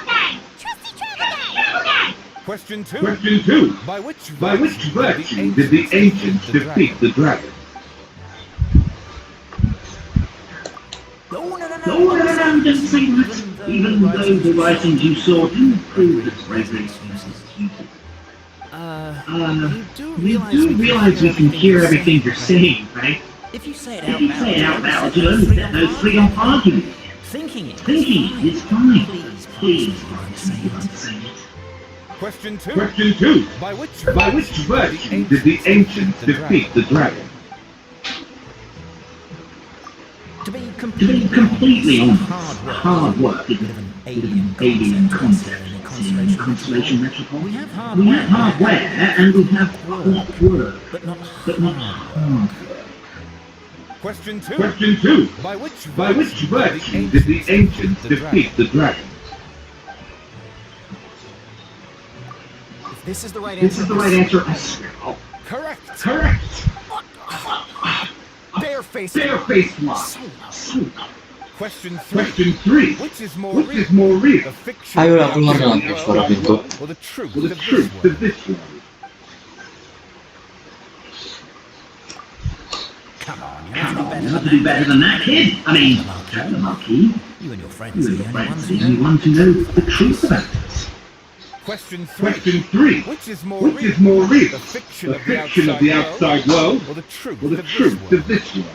guy! Trusty travel guy! Travel guy! Question 2. Question 2. By which virtue did the ancients defeat the dragon? No, don't say that. Even though the writings you saw didn't prove its bravery. You do realize we can hear everything you're saying, right? If you say it If you say it out loud, you'll only set those three off arguing. Thinking it. Thinking is fine. Please, Please, say it. Question 2. Question 2. By which virtue did the ancients defeat the dragon? To be To completely, be completely honest, hard work. hard work is Bit of an alien alien concept in a in Constellation Metropole. Metropole. We have We hardware, have hardware and we have clockwork, but not but not hard. hardware. Question 2. Question 2. By which virtue did the ancients defeat the dragon? If this is the right This answer, is the right answer, I swear. Oh, Correct. Correct. Barefaced. barefaced lie. Question 3. Question 3. Which is more Which real? is more real? The fiction Ayolah of keluar the dengan outside suara world pintu. or the truth Well, the of this truth world? of this world. Come on, you have to be You have better to be than better that. than that, kid. I mean, the Marquis. You and your friends You are and the your only friends ones are who the only know. ones who know the truth about us. Question 3. Question 3. Which is more Which real? is more real? The fiction The of the fiction of the outside world or the truth or the of truth this of this world?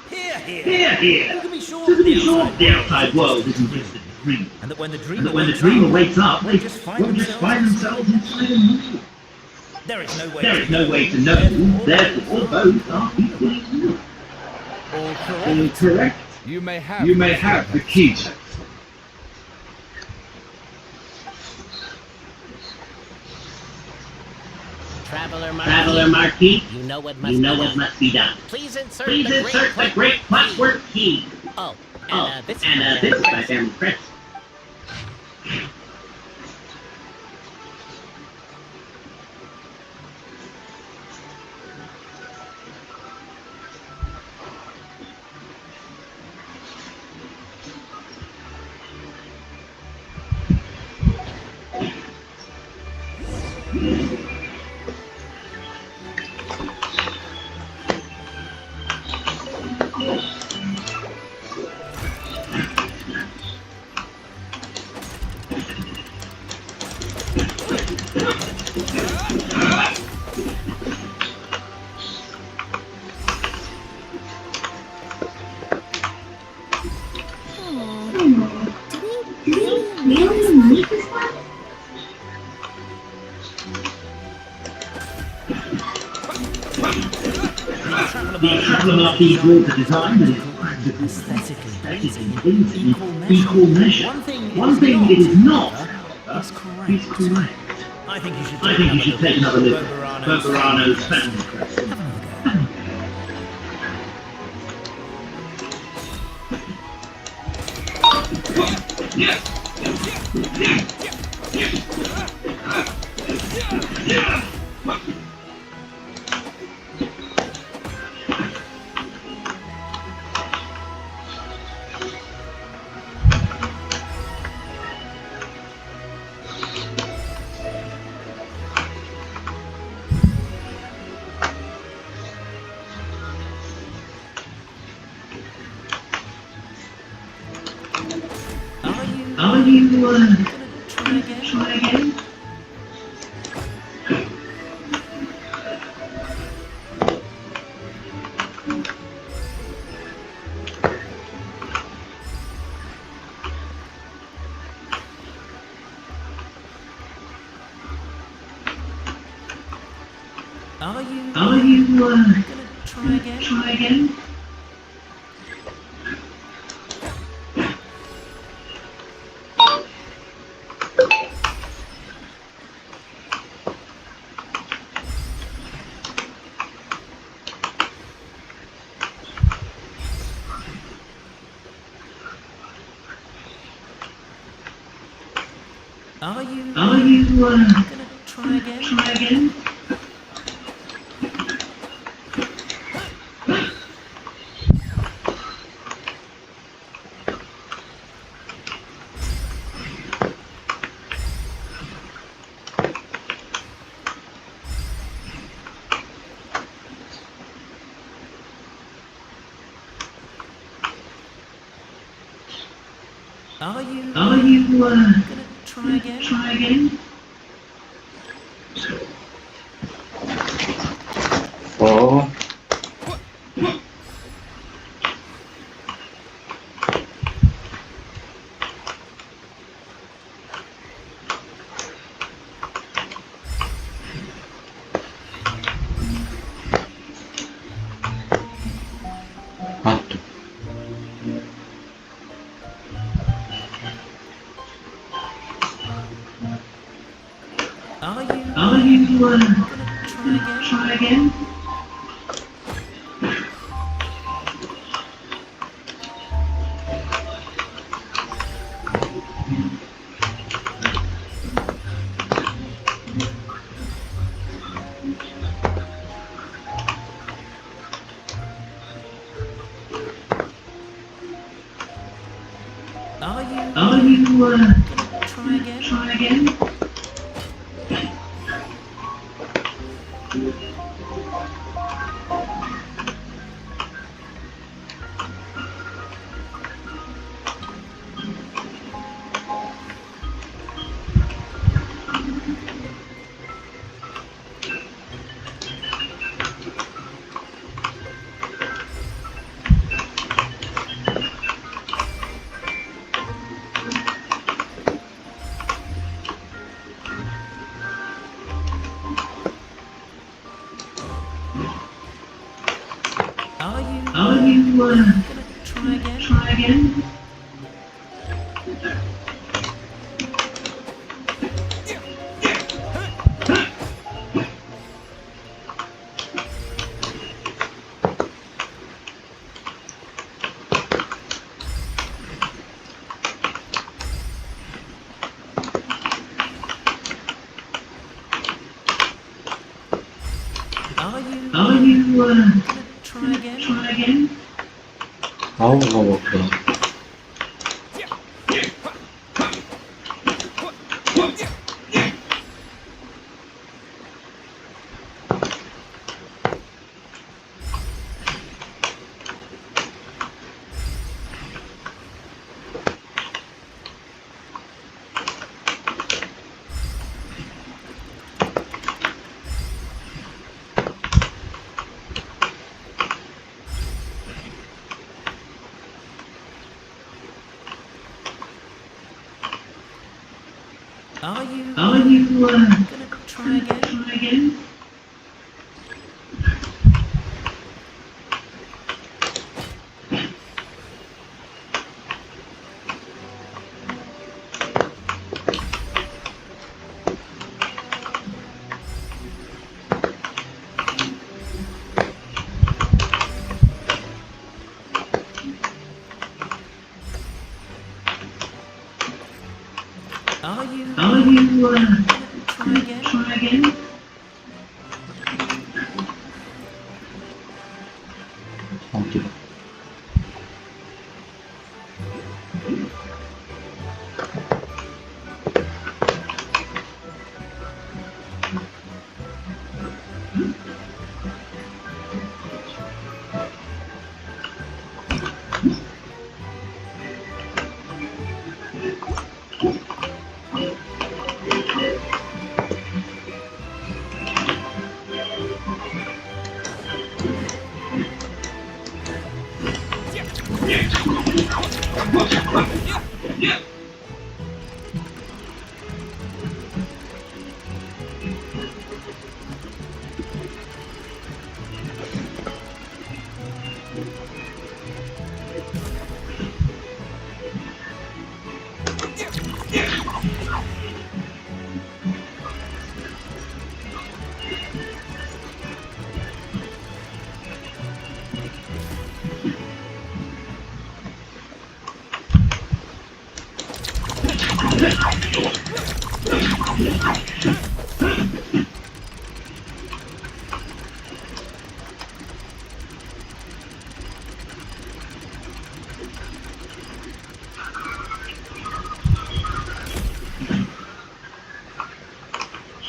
Here. Here. You can be sure So to be the sure, outside the world outside world isn't just a dream. and that when the And dreamer that when the wakes dreamer up, wakes up, they'll they just won't just find themselves inside a movie. There is no way There to is no way to know. know, therefore both are equally true. All All correct. correct. You may You may have the key text. Traveler Traveler Marquis, Marquis, you know what you must know be what done. must be done. Please insert Please the insert the great great clockwork clockwork key. key. Oh, Oh, and this is and my this diamond is my press. diamond press. Do we really need this one? The traveller Marquis brought a design that is Aesthetically aesthetically pleasing. pleasing, Equal equal measure. measure. One thing it is not, however, is correct. is correct. I think you should I take think you another should look take another look at at Berberano's Berberano's family family crest. crest. Have another go. Are you, Try again. try again? Are you Try again? Try again? Are you try again? Try again? Are you try again? Try again? Oh, aduh. Are you try again? Try again? Are you try again? Try again? Try again? Are you try again? Oh, oke. Are you gonna try again? Are you try again? Oke.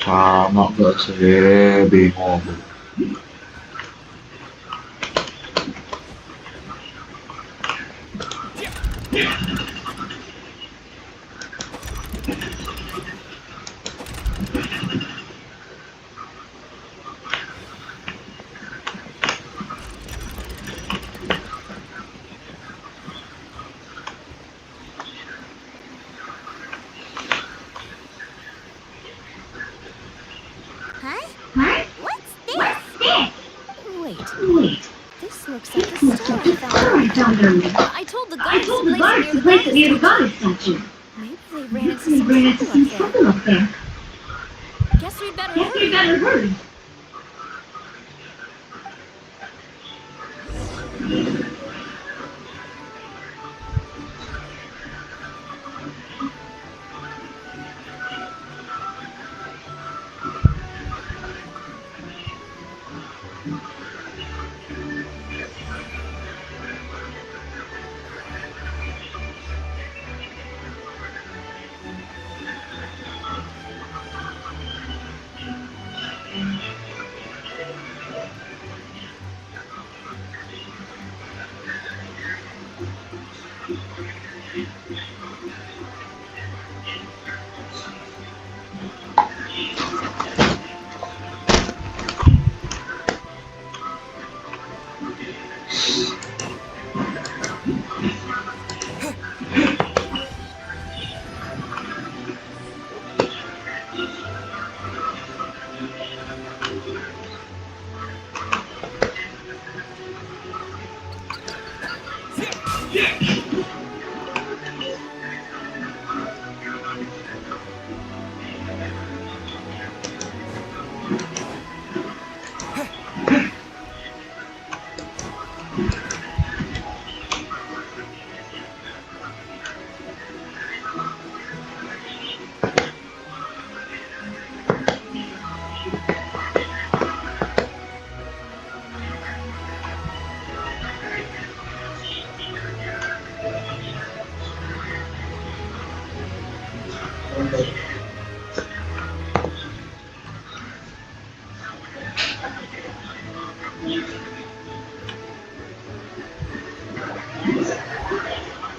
Sama gak sih? Bingung. Huh? What's this? Wait. This looks like This a looks star like I a found star I earlier. found earlier. I told the I guards told to the place it guards near to the place it goddess near the statue. goddess statue. Maybe they ran into They some ran into trouble some up there. trouble up there. Guess we'd better Guess we hurry. better hurry.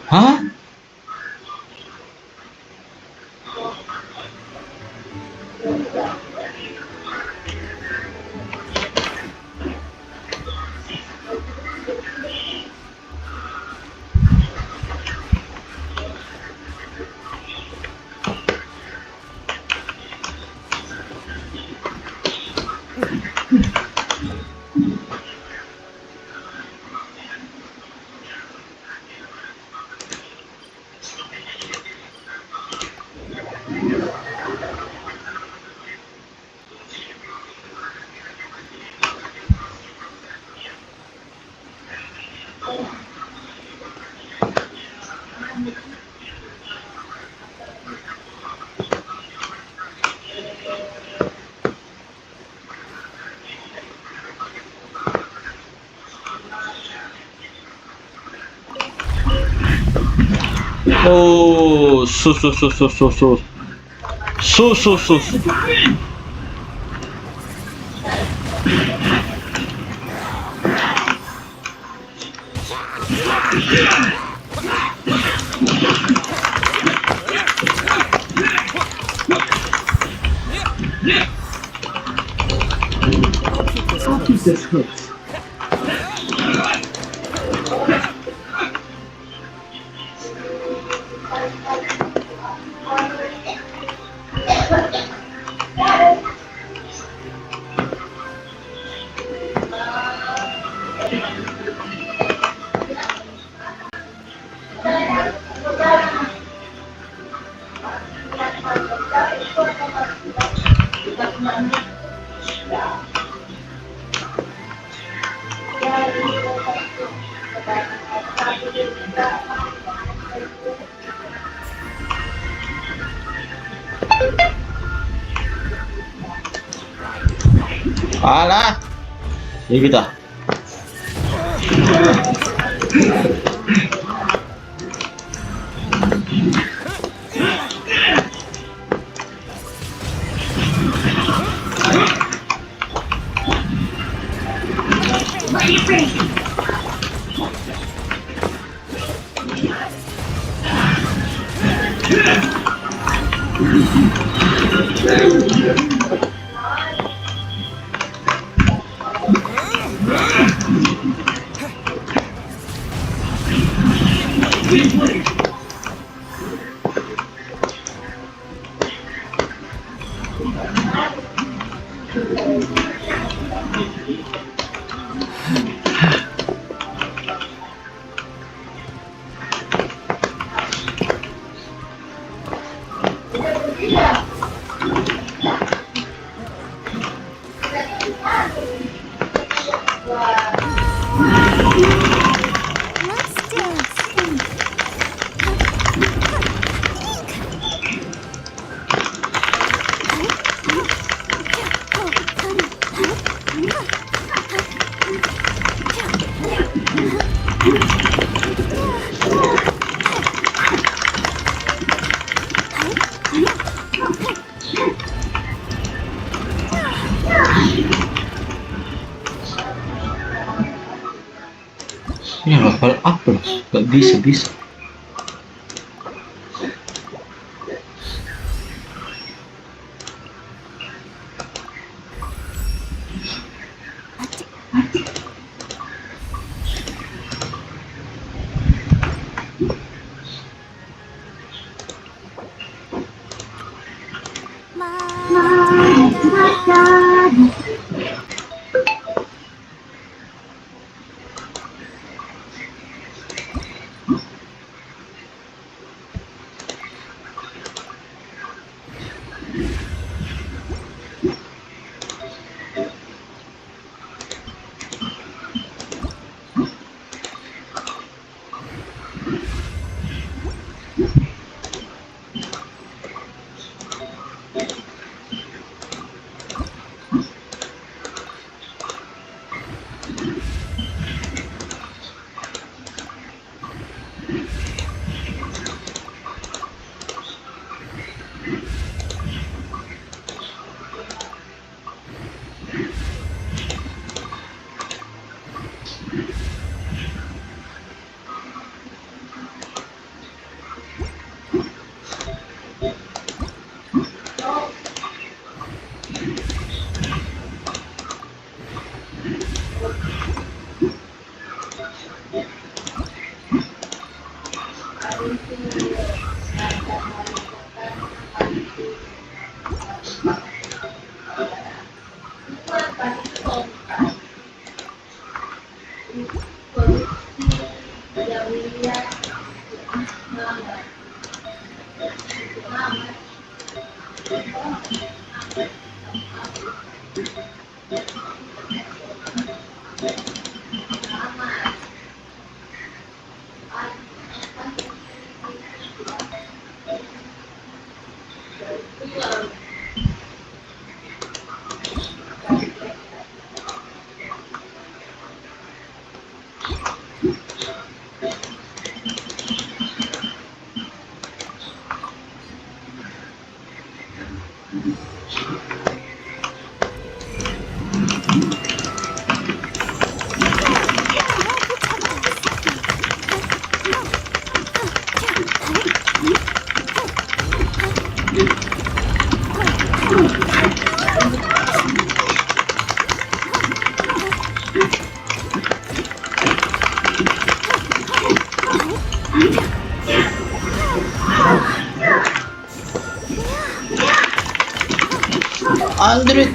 Hah? Oh, sus. I'll keep this close. Alah, ini kita. Ini level up loh, gak bisa. Android.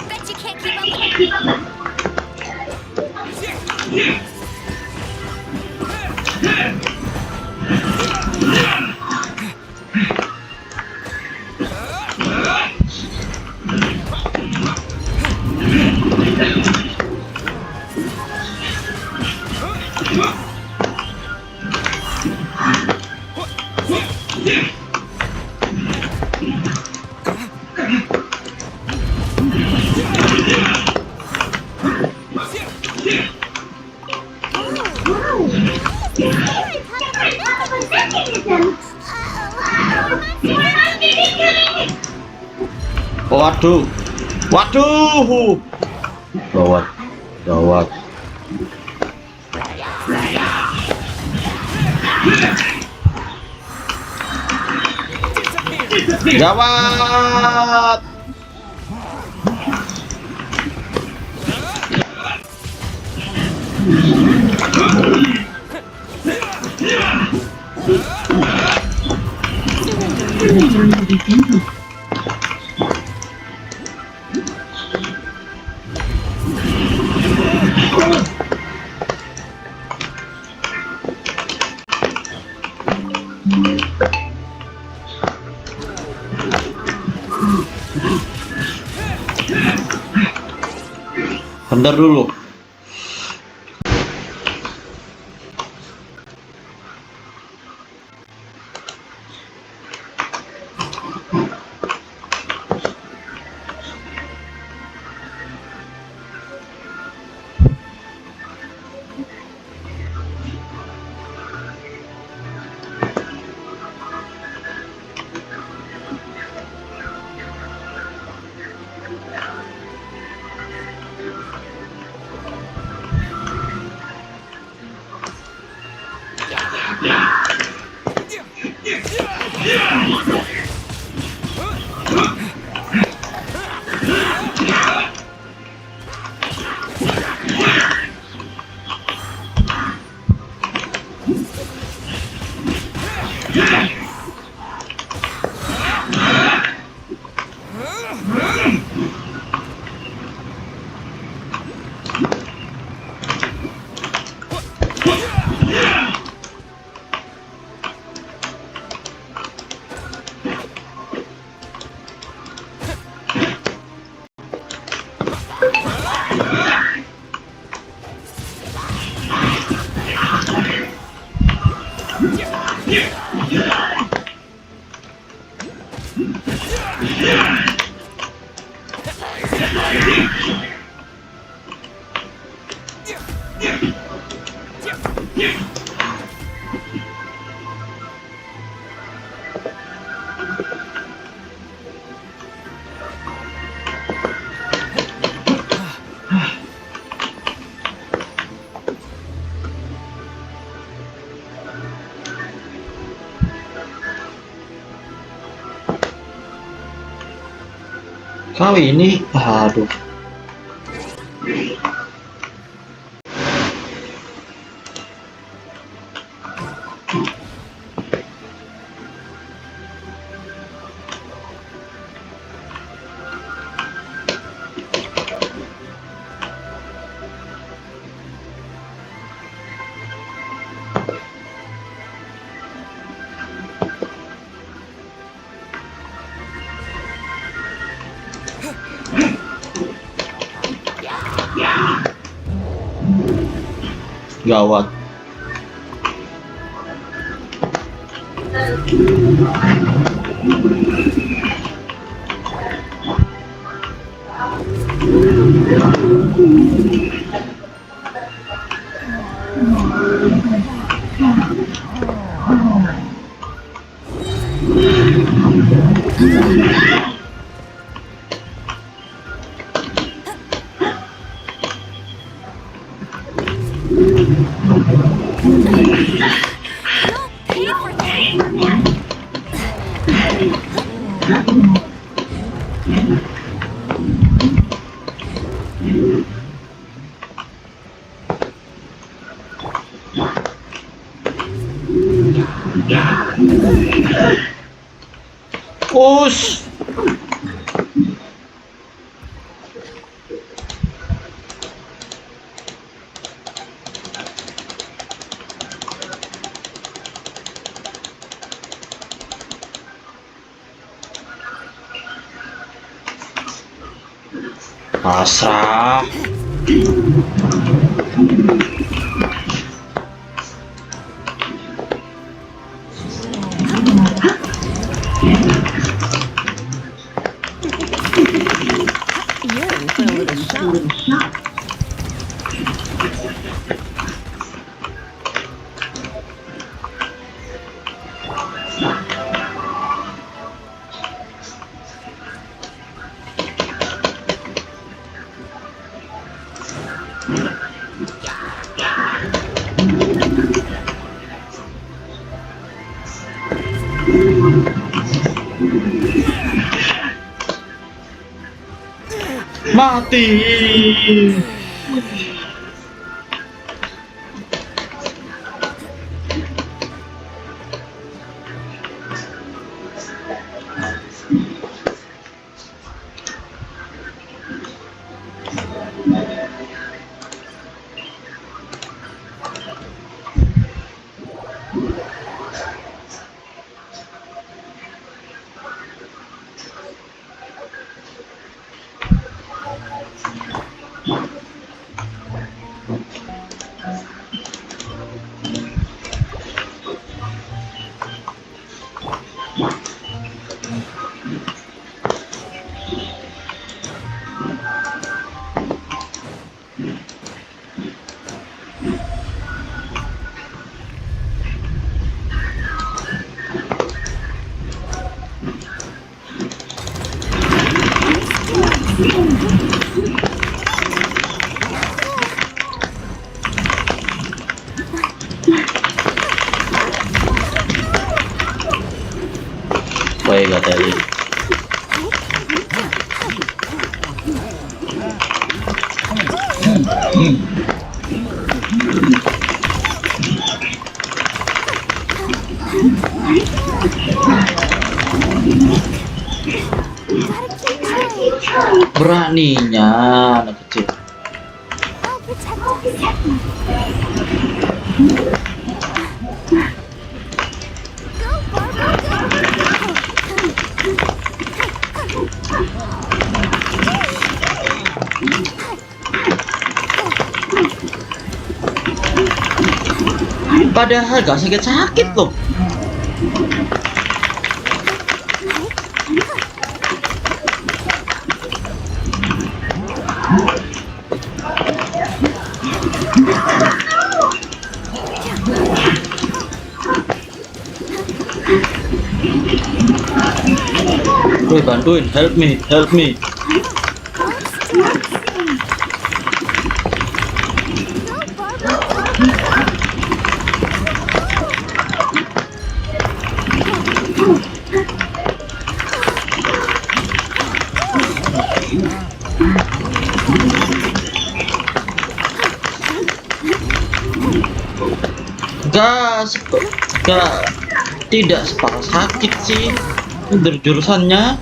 Bet you can't keep up. Waduh, waduh, gawat, gawat. Gawat. Bentar dulu. Kau ini, aduh. Gawat. Us. Pasrah. Mati. Woi, gak tadi. Beraninya anak kecil. Padahal gak sakit-sakit loh. Woi, bantuin, help me, help me. Gak, tidak separah sakit sih. Dari jurusnya.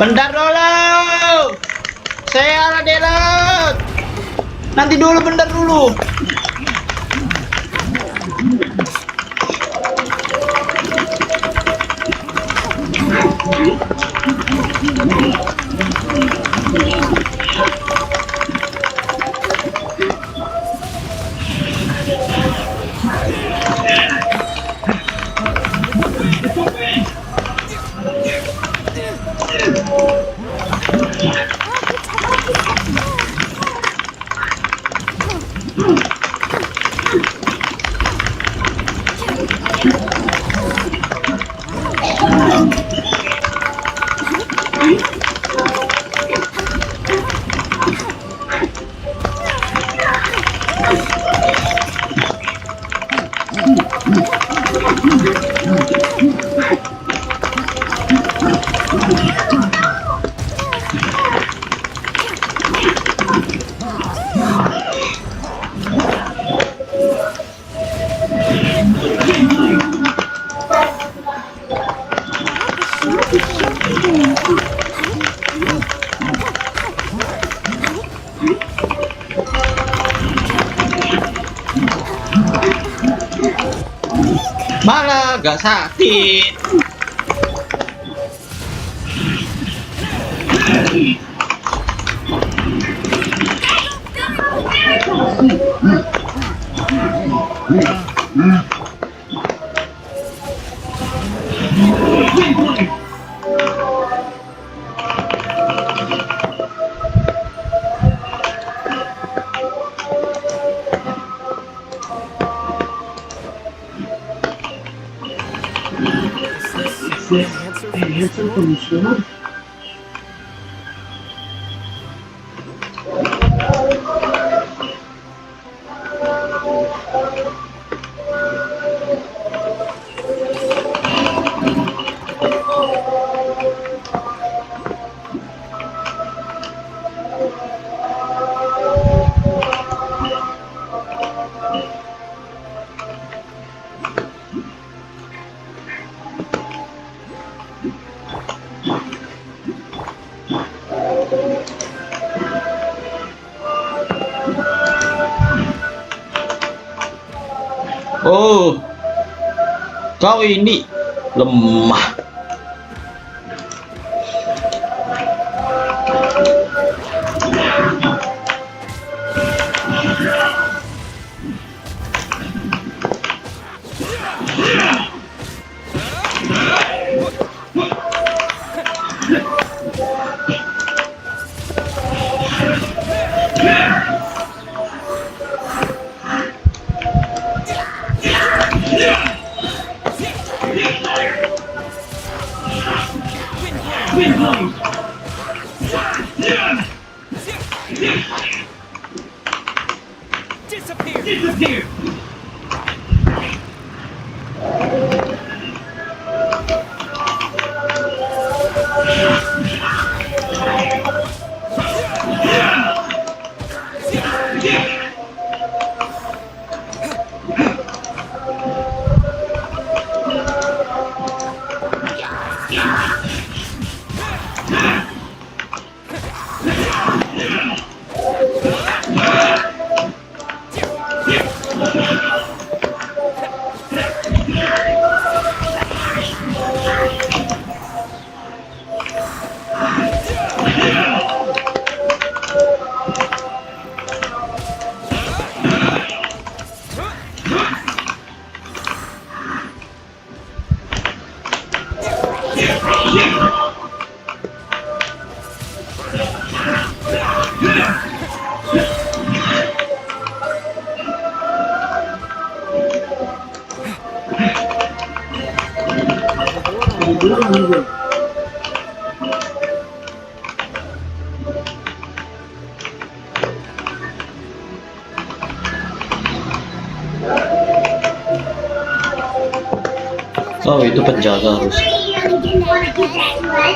Bentar dulu, saya arah delot. Nanti dulu, bentar dulu. Malah gak sakit. An answer from the sword? Oh, kau ini lemah. Disappear! Disappear! Oh, itu penjaga harus. You really didn't want to do that to us.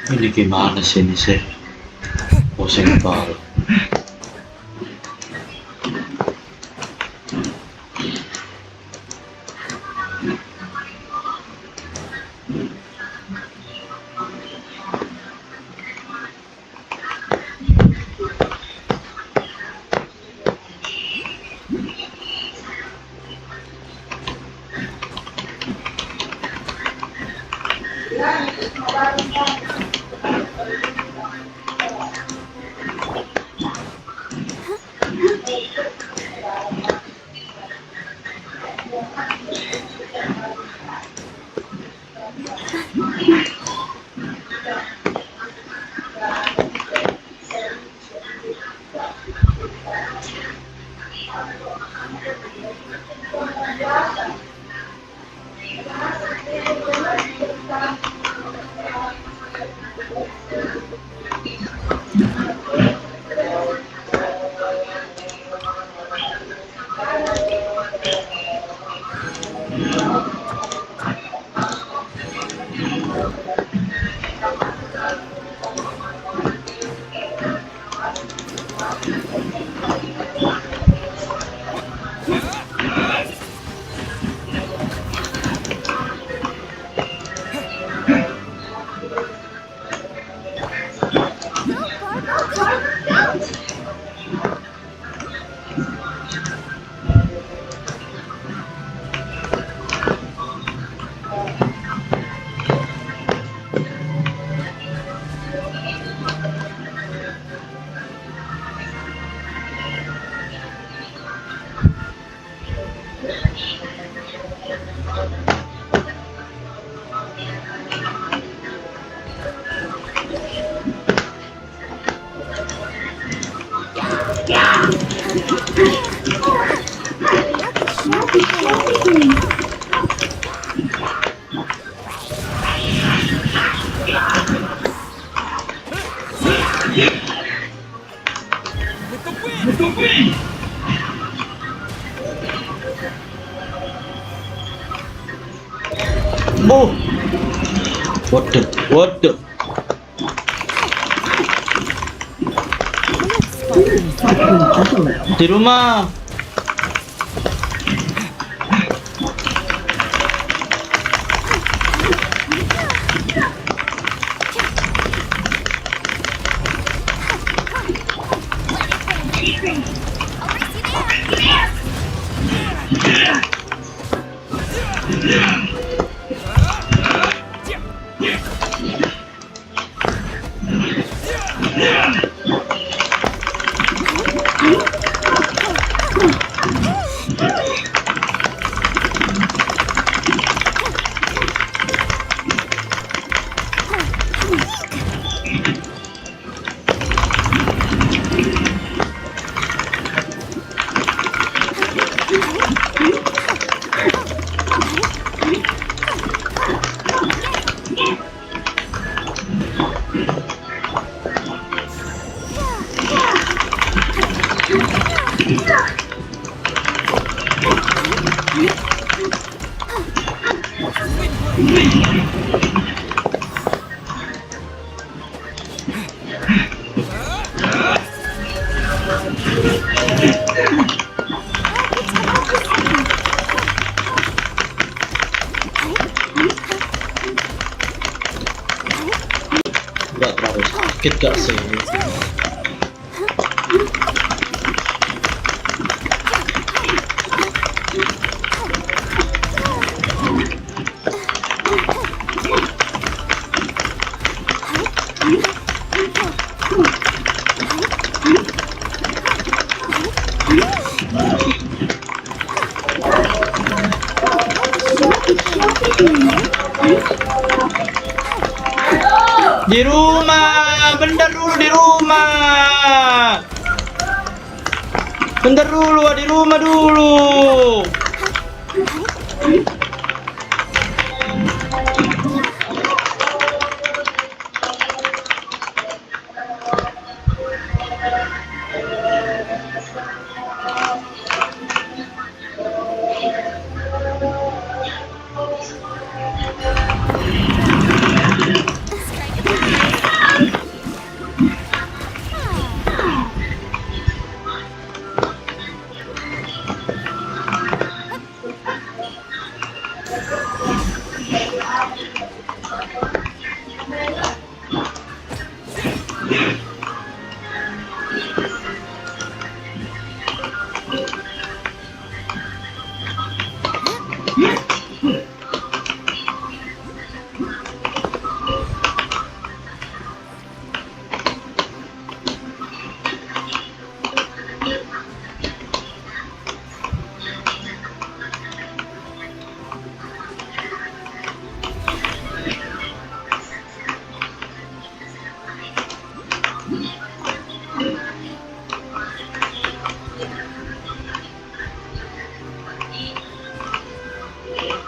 Ini gimana sih ini sih? Pusing kepala. Oh, what the? Di rumah. Gak terlalu sakit gak sih? Di rumah, bentar dulu di rumah. Bentar dulu, di rumah dulu.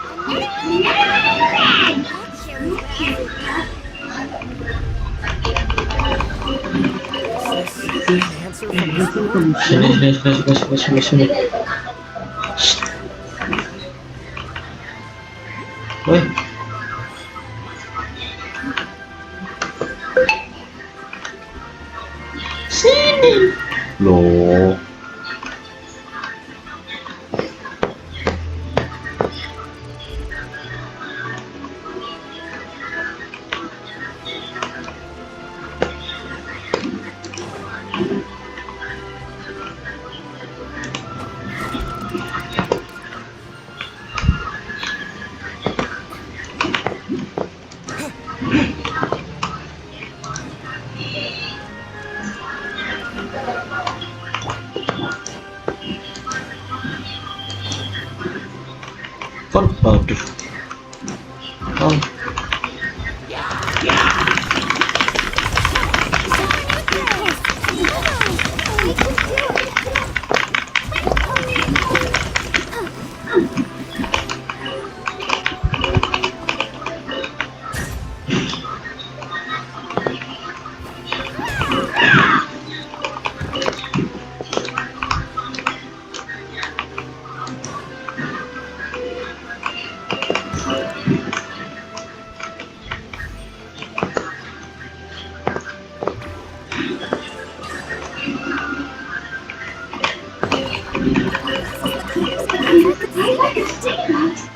That sure was rough. Is this an answer from the sword? Sini, sini, sini, sini, sini, sini. Woi, sini. Loh. Kan, aduh. Oh, I'd like to see that.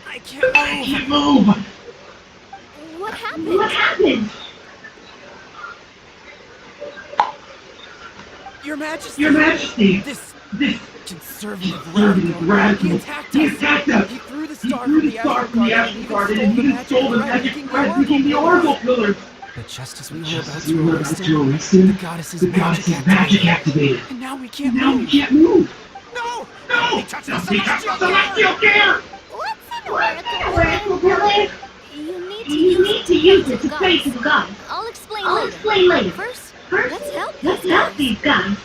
I can't Move! What happened? What happened? Your Majesty! Your Majesty! This This conservative conservative radical! radical! He He attacked attacked us! He threw the He star threw from the the star from the Astral Astral Garden and and even stole the magic thread making the Oracle Pillars! But just as we were Just about as we were to about arrest to him, arrest him, the goddess's magic activated. And now we And can't now we move! can't move! No! No! He touched the He touched celestial the celestial gear! What's an oracle pillar? You need You need to use it to pray to the gods. I'll explain I'll later. explain later. First, First, let's help let's these help guys. these guys.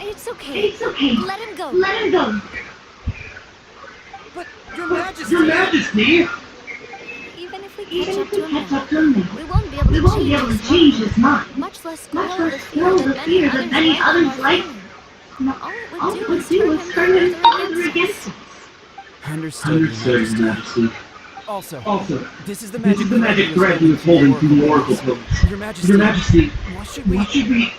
It's okay. It's okay. Let him go. Let him go. But Your Majesty! Your Majesty! Even if we Even catch if up we to him catch now, up to him now, we won't be able we to won't be able to change change his mind. Much less Much quell less the quell fear the that fear that many others like. him. All it All would do is turn him further against us. Understood, Your Understood, Your Majesty. Also, Also, this is the this is the magic thread he was holding through the Oracle Pillars. Your Majesty, Your Majesty, why should we... why should we...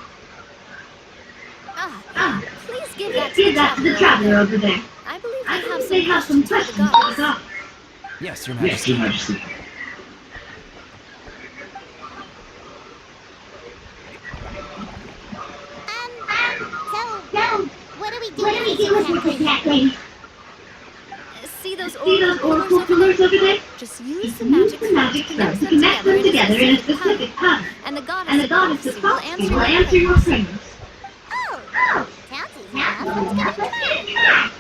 Give that to the traveler over there. I believe they have some questions for the gods. Yes, Your Yes, Majesty. Your Majesty. So, what do we do with this exactly? See those oracle pillars over there? Just Use use the the magic magic spell spell to to connect them together in a specific specific path, path, and the goddess of prophecy will answer your prayers. Oh, sounds easy enough. Let's give it a try.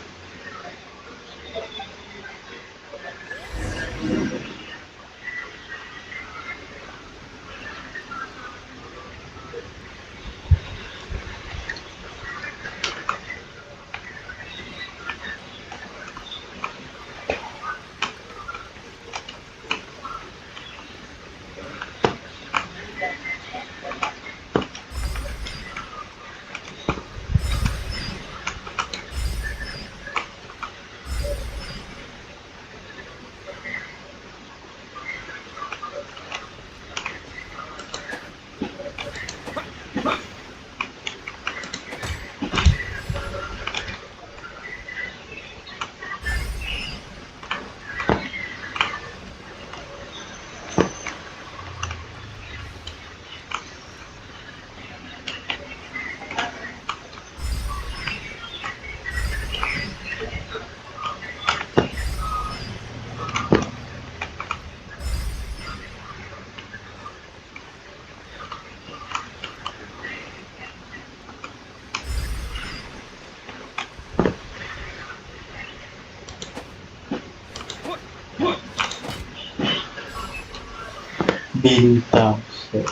Bintang. So,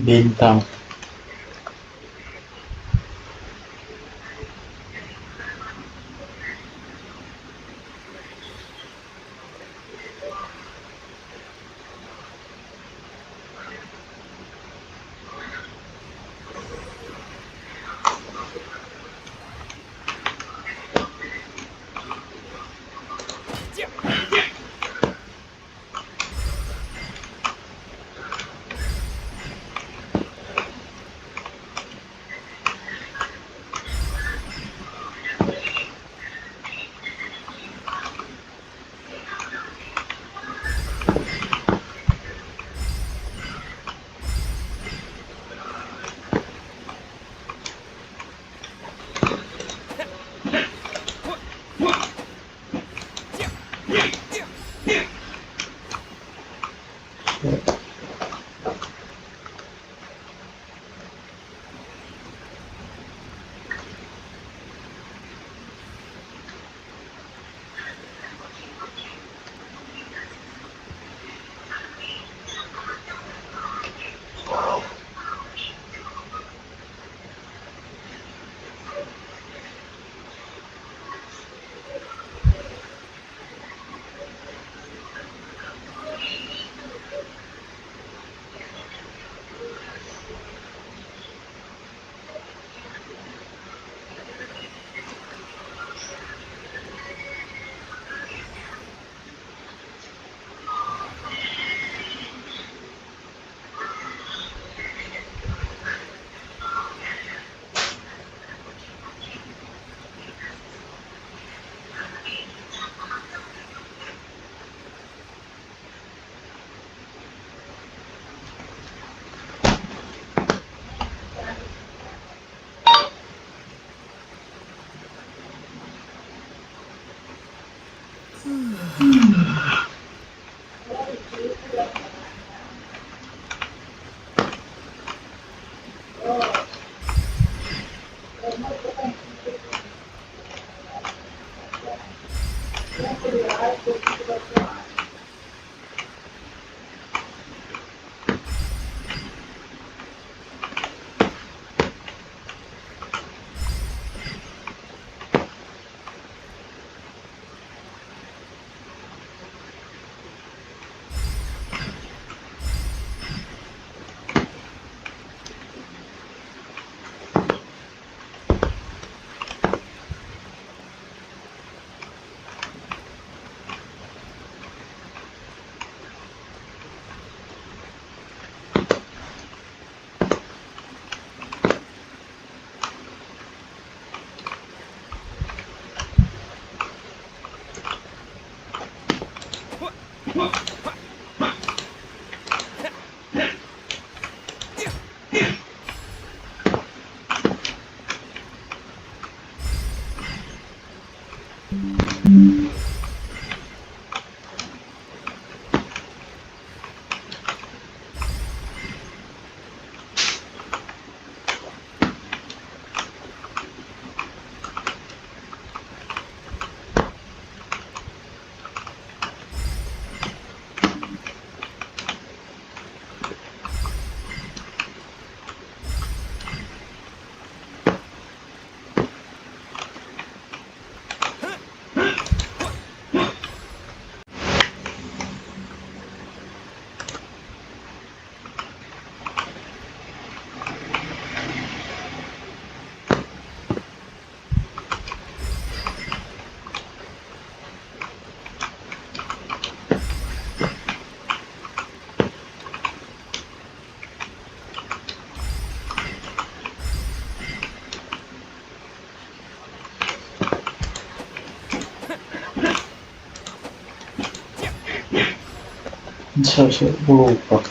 bintang. Saya lupa.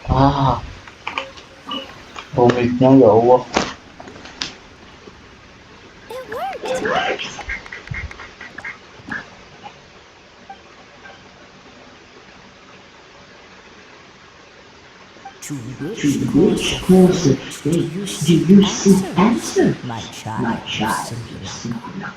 Ah, rumitnya ya Allah. It worked! It worked! To which To which course of fate do you seek answers, my my child, child, Simulacra? Simulacra?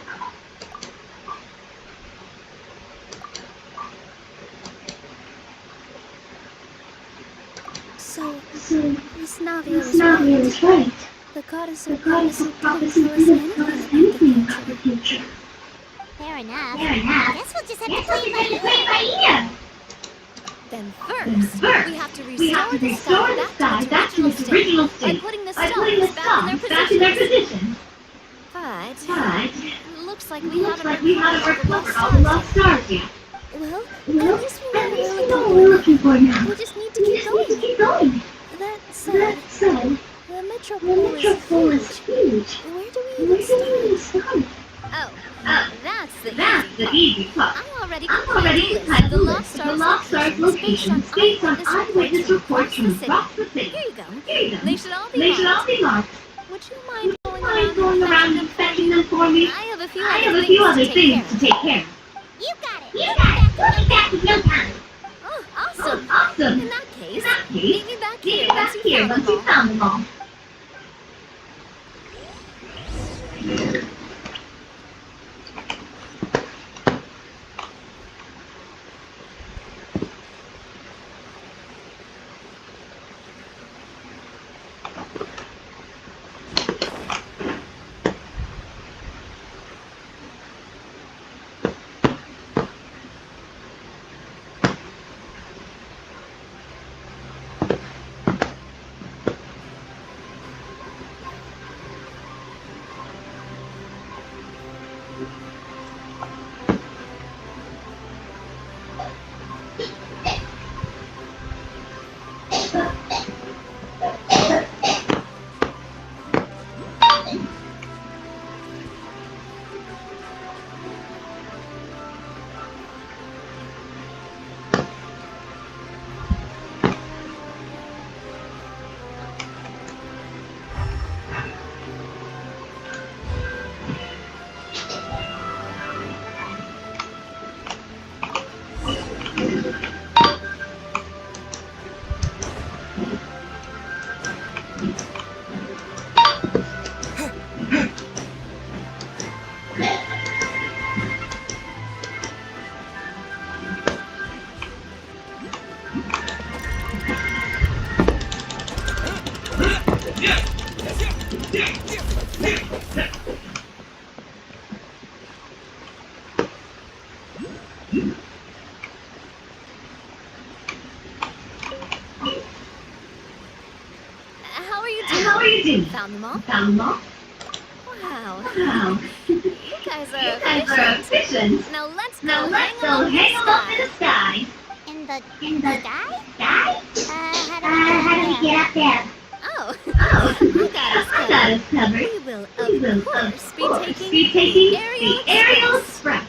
So, So, Miss Navia Miss was Nadia right. was right. The goddess The of goddess prophecy of didn't prophecy tell us didn't tell us anything about the anything about the future. future. Fair enough. Fair enough. Guess we'll just have to Guess play we'll it just by have to play it ear. by ear. Then Then first, we have to first, we have restore to the sky restore the back to sky its back to original its state original by state putting the by putting the stars back in their stars back in their positions. positions. But But it looks like it we looks haven't like we recovered haven't all the lost recovered all the stars lost yet. stars yet. Well, at Well, least we know at what we're least we looking know what for we're now. looking for now. We just need to We keep just need to going. keep going. That That said, said, the the metropole is metropole is huge. huge. Where do we Where even do we even start? start? Oh, Oh, that's the easy that's the part. easy part. I already I compiled a already list of compiled the a lost list of the stars' lost stars' locations based on locations based on eyewitness reports eyewitness from reports across the from city. across the city. Here you go. Here you go. They should all be They should all marked. be marked. Would you mind Would you going mind around and going fetching around them and for fetching me? them for me? I have a few I other have a few things to other take things care to of. take care of. You got it. You We'll be got it. back in We'll no be back time. in no time. Oh, Oh, awesome. awesome. In that In case, that case, meet me back meet here me once back you've here found them once you've all. found them all. How are you How are you doing? Found them all? Found them all? Wow. Wow. You guys are You guys are efficient. Now let's Now go let's hang 'em go up in the hang them up in sky. the sky. In the Sky? how How do we get up there? Oh, Oh, I got us I got us covered. We will, We will, of course, be taking be taking the Aerial the Aerial Express. Express.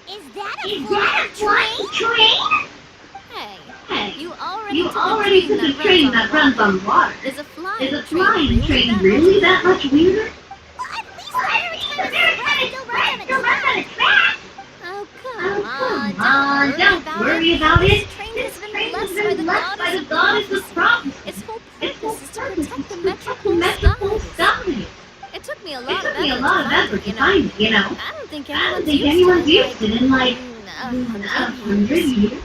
Is that Is that a flying train? Hey, Hey, you already you took already took a train that runs on water. Is a flying Is a flying train that really much that much weirder? Well, at least the Maritime Express Still runs on a track. Oh, Oh, come on. don't worry about it. This train This has been train has blessed been blessed by the goddess of prophecy. Its whole Its whole purpose is to purpose protect is the to protect the metropole metropole skies. skies. It took me a It lot of took me a effort lot to of find effort it, to find it, you know. I don't think I don't anyone's think used anyone's it in used it in like a 100 years. years.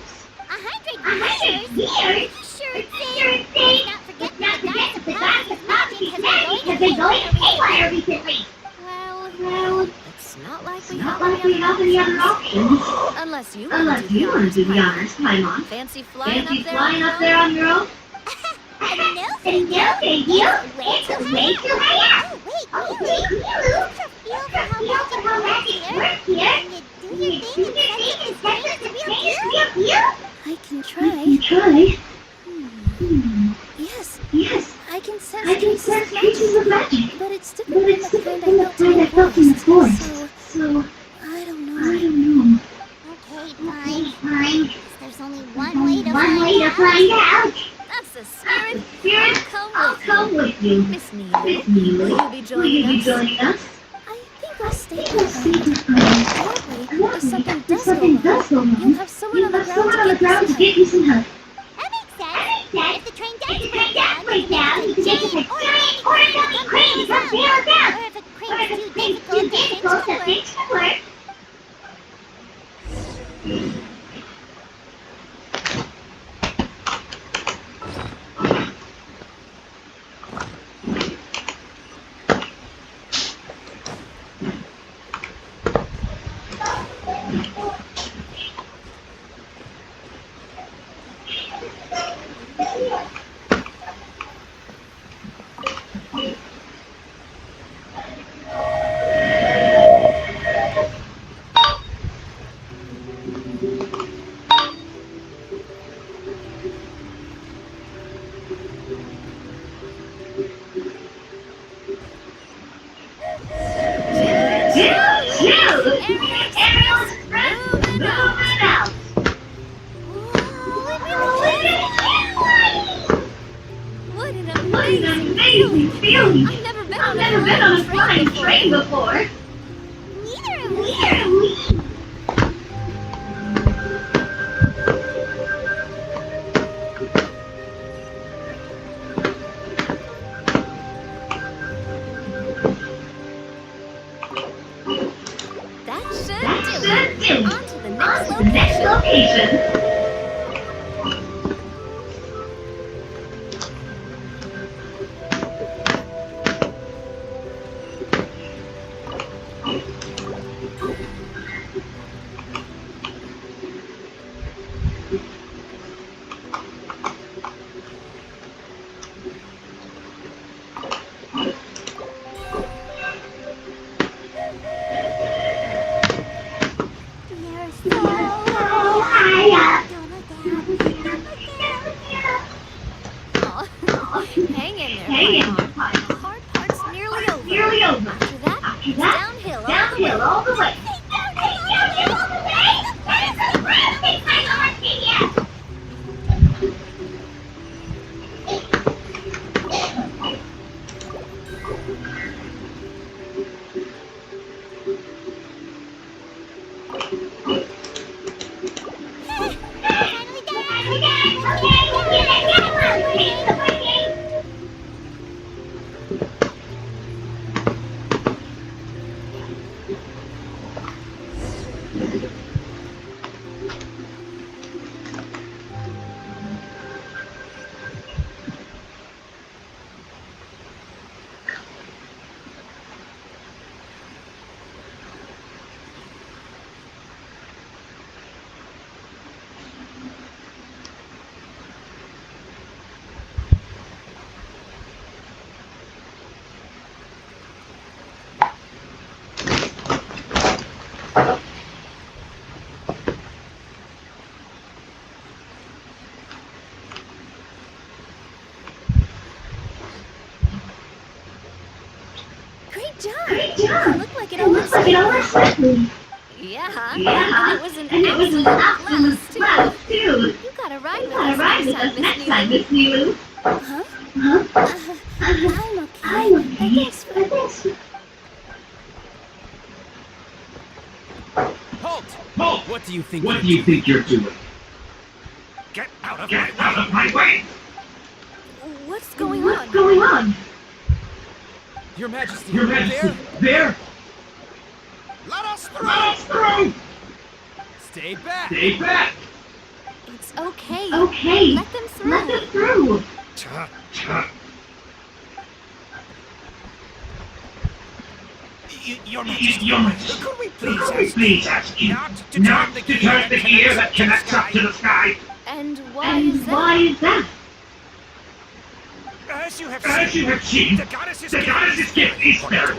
100 100 years? Sure Are you thing. sure thing? Let's not forget Let's that not the forget goddess that of the goddess prophecy's of magic prophecy has been going has been going haywire recently. recently. Well, it's not like It's we not have like any we other have any other options. options. Unless you want to Unless do the you want to honors, do the Paimon. honors, Paimon. Fancy flying Fancy up there flying on up there on your own? No, And no, thank you. It's It's way too high up. Oh, wait, Oh, wait, you. feel Just a feel for how magic works here. Can you do Can your you thing do and your sense thing if and this sense train if is this real train is deal? real deal? I can I can try. try. Yes, Yes, I can sense I can traces sense of traces of magic. magic. But it's different But from it's the different kind I from the felt in kind I the felt in the forest. forest. So, So, I don't I know. don't know. Okay, Okay, fine. There's only There's only one way to find out. That's the That's spirit. the spirit. I'll come with you. Miss Neelu, Miss Neelu, will you be will you joining be us? joining us? I think I I'll stay think I'll stay behind. behind. That way, if something If does go something wrong, does go you'll wrong, have someone you'll on the have ground someone to on the give you ground some to help. give you some help. That makes sense. That makes sense. If the train If the train does does break break down, down, you you can can make make us us a a giant origami origami crane crane to to come come bail bail us us out. out. Or if a Or if crane's the too thing's difficult, too the things difficult, can the work. things can work. Choo-choo! Aerial Express is moving out. Whoa, it Oh, really it is is flying! What an What an amazing amazing feeling! feeling. I've never been I've on a never been flying on a train flying train before. before. Neither have Neither we. have we. That should That do should it. do On it. to the On next to the next location. location. uphill all the way. Take downhill all the way? That's the perfect kind of Arcadia! Great job! It looked like it It looks like it all went smoothly. Yeah. Yeah, And it was an absolute blast, too. You gotta ride You gotta ride with us next time, Miss Nilu. Huh? Huh? I'm okay. I'm okay. Thanks for... But thanks. Halt! Halt! What do you think? What do you think you're doing? Get out of Get my out way! of my way! What's going What's on? going on? Your Majesty, Your Majesty, there! Let us through! Let us through! Stay back! Stay back! It's okay. Okay. Let them through. Let them through. Cha, cha. Your Majesty, Your Majesty, could we please ask you not to not turn to turn the gear that connects up to the sky? And why And is that? why is that? As you have As you have seen, the goddess's the goddess's gift is very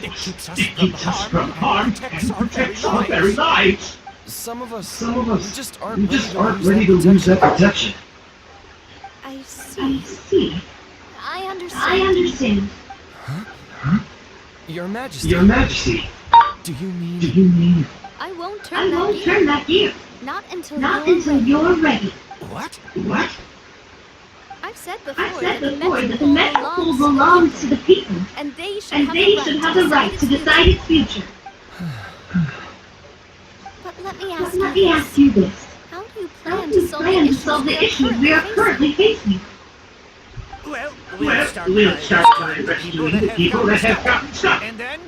It keeps us It keeps us from harm and protects our very lives. Some of us, We just just aren't aren't ready to lose that protection. I I see. see. I understand. I understand. Your Majesty, Your Majesty, do you do mean... you mean I won't turn I that won't gear. turn that gear. Not until Not you're until ready. you're ready. What? what? I've said before, I've said that before the that the metal metal belongs, belongs to the people. and they should And have they should have the right to decide its future. But let me But ask let you me this. ask you this. How do you How plan do to you solve plan the to solve the issues issues we are currently facing? Well, We'll start by rescuing the people that have gotten stuck. And then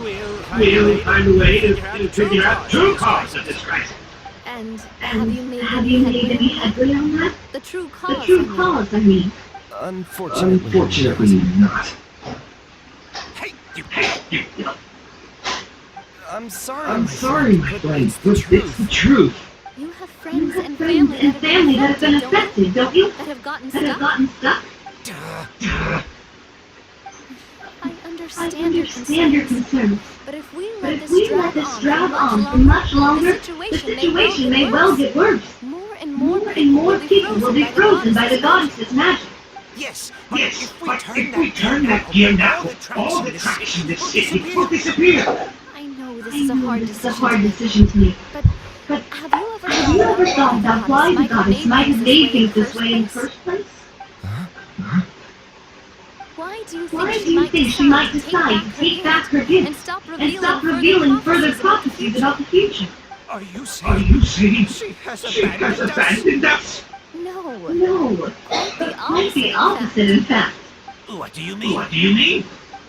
We'll find a way to figure out the true cause of this crisis. And And have you made any headway on that? on that? The true The cause. true cause, I mean. Unfortunately, not. Hey, you I'm sorry, I'm my sorry, my but friend, it's the but it's truth. the truth. You have You friends have and friends and family that have been don't you? affected, don't you? That have gotten That have stuck. gotten stuck. I I understand your understand your concerns. concerns. But if we But let if we let this drag on for much longer, the situation may well get worse. More and More and more people will be frozen by the goddess's magic. Yes, Yes, but if we turn that gear now, all the tracks in this city will disappear. I know this I is a know hard this is a decision. hard to make, decision to make. But But have you ever thought about why the goddess might have made things this way in the first place? Why do you Why think do you think she might decide to take back her gift and stop and revealing, stop revealing further prophecies about the future? Are you Are saying you saying she has she has abandoned us? abandoned us? No, No, quite the opposite, in fact. What do you mean? What do you mean?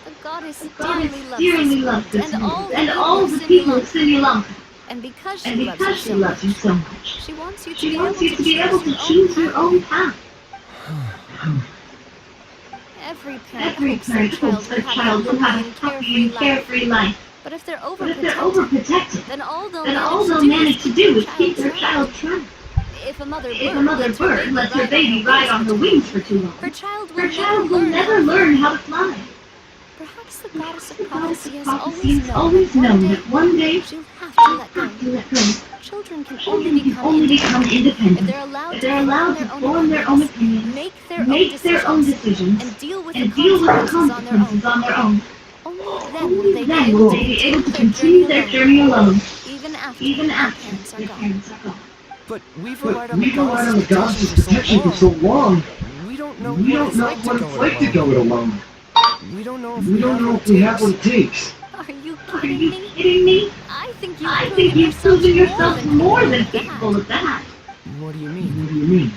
The goddess The goddess dearly loves this and world and all the people of Sri Lanka. And because And she because she loves you so much, she wants you to she be wants able you to be able to your choose your path. own path. Every parent Every parent hopes their child will have a happy and carefree life. But if they're But if they're overprotected, overprotected, then all they'll then all they'll manage to do is keep their child trapped. If a mother If a mother bird lets her baby ride on her wings for too long, her child her child will never learn how to fly. Perhaps the The goddess of goddess prophecy of has prophecy has always known that one day she'll she'll have to let have to go. let go. Children can Children can only become if independent they're allowed if they're allowed to form their own opinions, make their own decisions, and and deal with deal the with the consequences consequences on their own. Only Only then will they be able to continue their journey alone, even after their parents are gone. But we've But relied on we've relied on the the goddess's protection for so long. We don't know what it's like to go it alone. We don't know if We don't know if we have what it takes. Are you Are you kidding me? kidding me? I think I think you've proven yourself more than capable capable of that. What do you What mean? do you mean?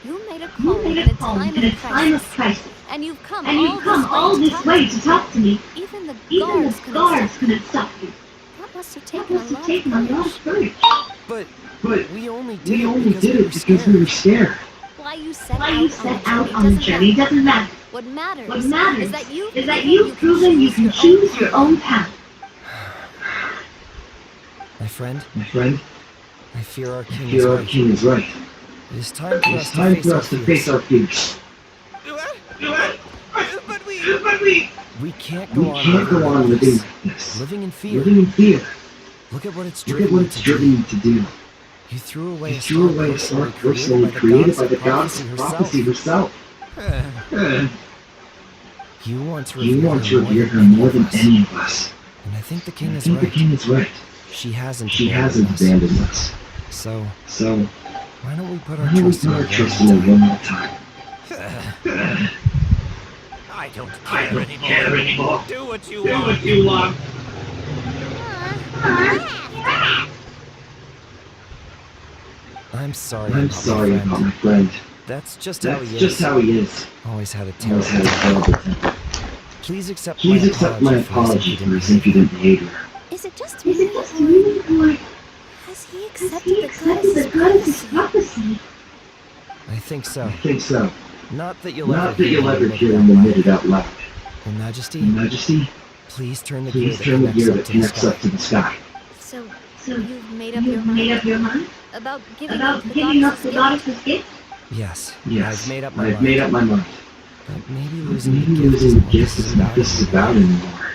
You made a You call made in a a call time in a of time of crisis, crisis, and you've come and you've come all this way to talk to me. Even the Even guards the couldn't guards stop you. couldn't stop you. That must have That taken a must have lot taken a of lot of courage. courage. But But we only did we it only because did we it were because we were scared. scared. Why you set Why you out set on out the on the journey journey doesn't matter. What matters, What matters is that you've proven you can choose your own path. My friend, I fear our I king fear our king is right. It is time It is time for us to face our fears. But we... We can't We go on can't go on living this. like this. Living in fear. Living in fear. Look at what it's Look at driven what you it's to driven do. you to do. You threw away You a threw star away a star personally personally created by the goddess goddess of of prophecy prophecy herself. herself. You want to You revere want to revere her her more than any of us. And I think the And king I is think the right. king is right. She hasn't She abandoned hasn't us. abandoned us. So, So, why don't we put why our don't we trust in put her our trust in her one one more more time? I don't I care don't anymore. care anymore. Do what you Do want. what you want. I'm sorry I'm about sorry my about friend. my friend. That's just how That's he just is. how he is. Always had a Always had terrible a temper. terrible temper. Please accept Please accept my apology for his impudent behavior. Is it just Is me, it just me, or has he has accepted he the accepted the goddess's goddess's prophecy? prophecy? I think so. I think so. Not that you'll Not ever that you'll ever admit hear it him out admit it loud. out loud. Your Majesty, Your Majesty, please turn the gear please that turn the connects gear up that to the connects up sky. to the sky. So, So, you've made up your you've made mind up your mind about giving about up the giving up goddess's the gift? goddess's gift? Yes, Yes, I've made up my I've mind. made up my mind. But maybe But losing maybe the gift losing isn't the what gift this is isn't what about this is anymore. about anymore.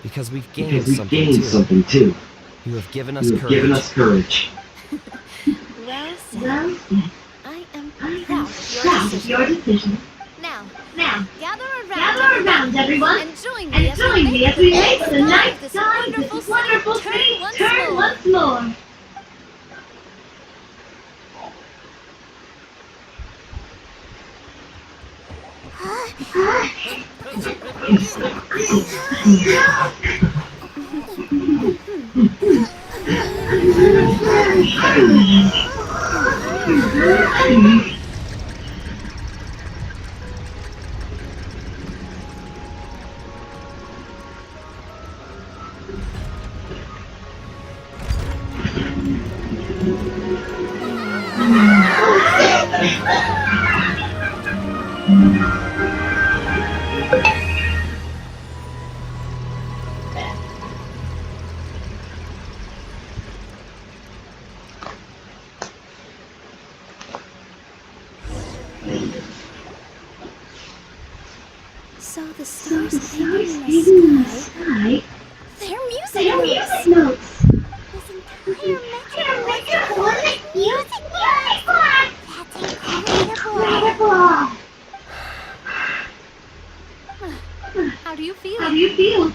Because we've gained Because we've something gained too. something too. You have given us You have courage. given us courage. Well said. Well said. I am I am proud of your proud of decision. your decision. Now, Now, gather gather around, everyone, and join and me join me as we make the night sky of this wonderful city turn once more. So the So stars the stars hanging hanging in in the the sky, sky, they're music they are notes. music notes. This entire Metropolis metropolis is music box. That's incredible. Incredible. How do you feel? How do you feel?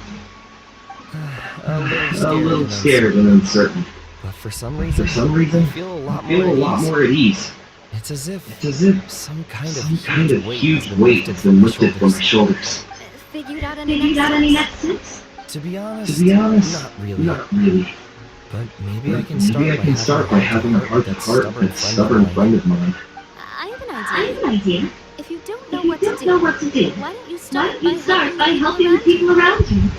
A A little and scared and uncertain. But for some For reason, some reason, I feel a lot I feel a lot more at ease. It's as if It's as if some kind some of huge weight has been lifted from my shoulders. Figured out any Figured out any next next steps? steps? To be honest, To be honest, not really. not really. But maybe But I can start by having a heart-to-heart with that stubborn friend of mine. I have an I have idea. an idea. If you don't know If you what to don't do, know what to do, why don't you why start don't you start by helping the people people around you?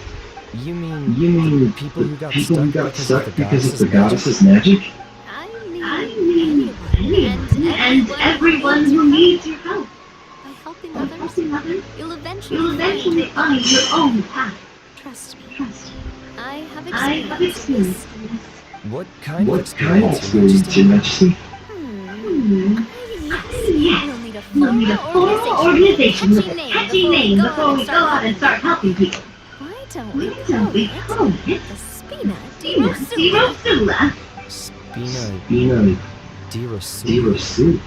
You mean You mean people who got people who stuck got because stuck of the because of goddess's the magic? goddess's magic? I I mean mean anyone and everyone who needs your help. By helping By others, helping others, you'll you'll eventually eventually find your own path. Trust me. Trust me. I have I have experience experience in in this. What kind of What kind of experience, experience, Your Majesty? Yes. Yes. We'll need a We'll need a formal organization with a catchy name before we go out and start helping people. Why don't Why don't we call it the Spina di Dina Rosula? Rosula? Spina Spina di Rosu? di Rosu.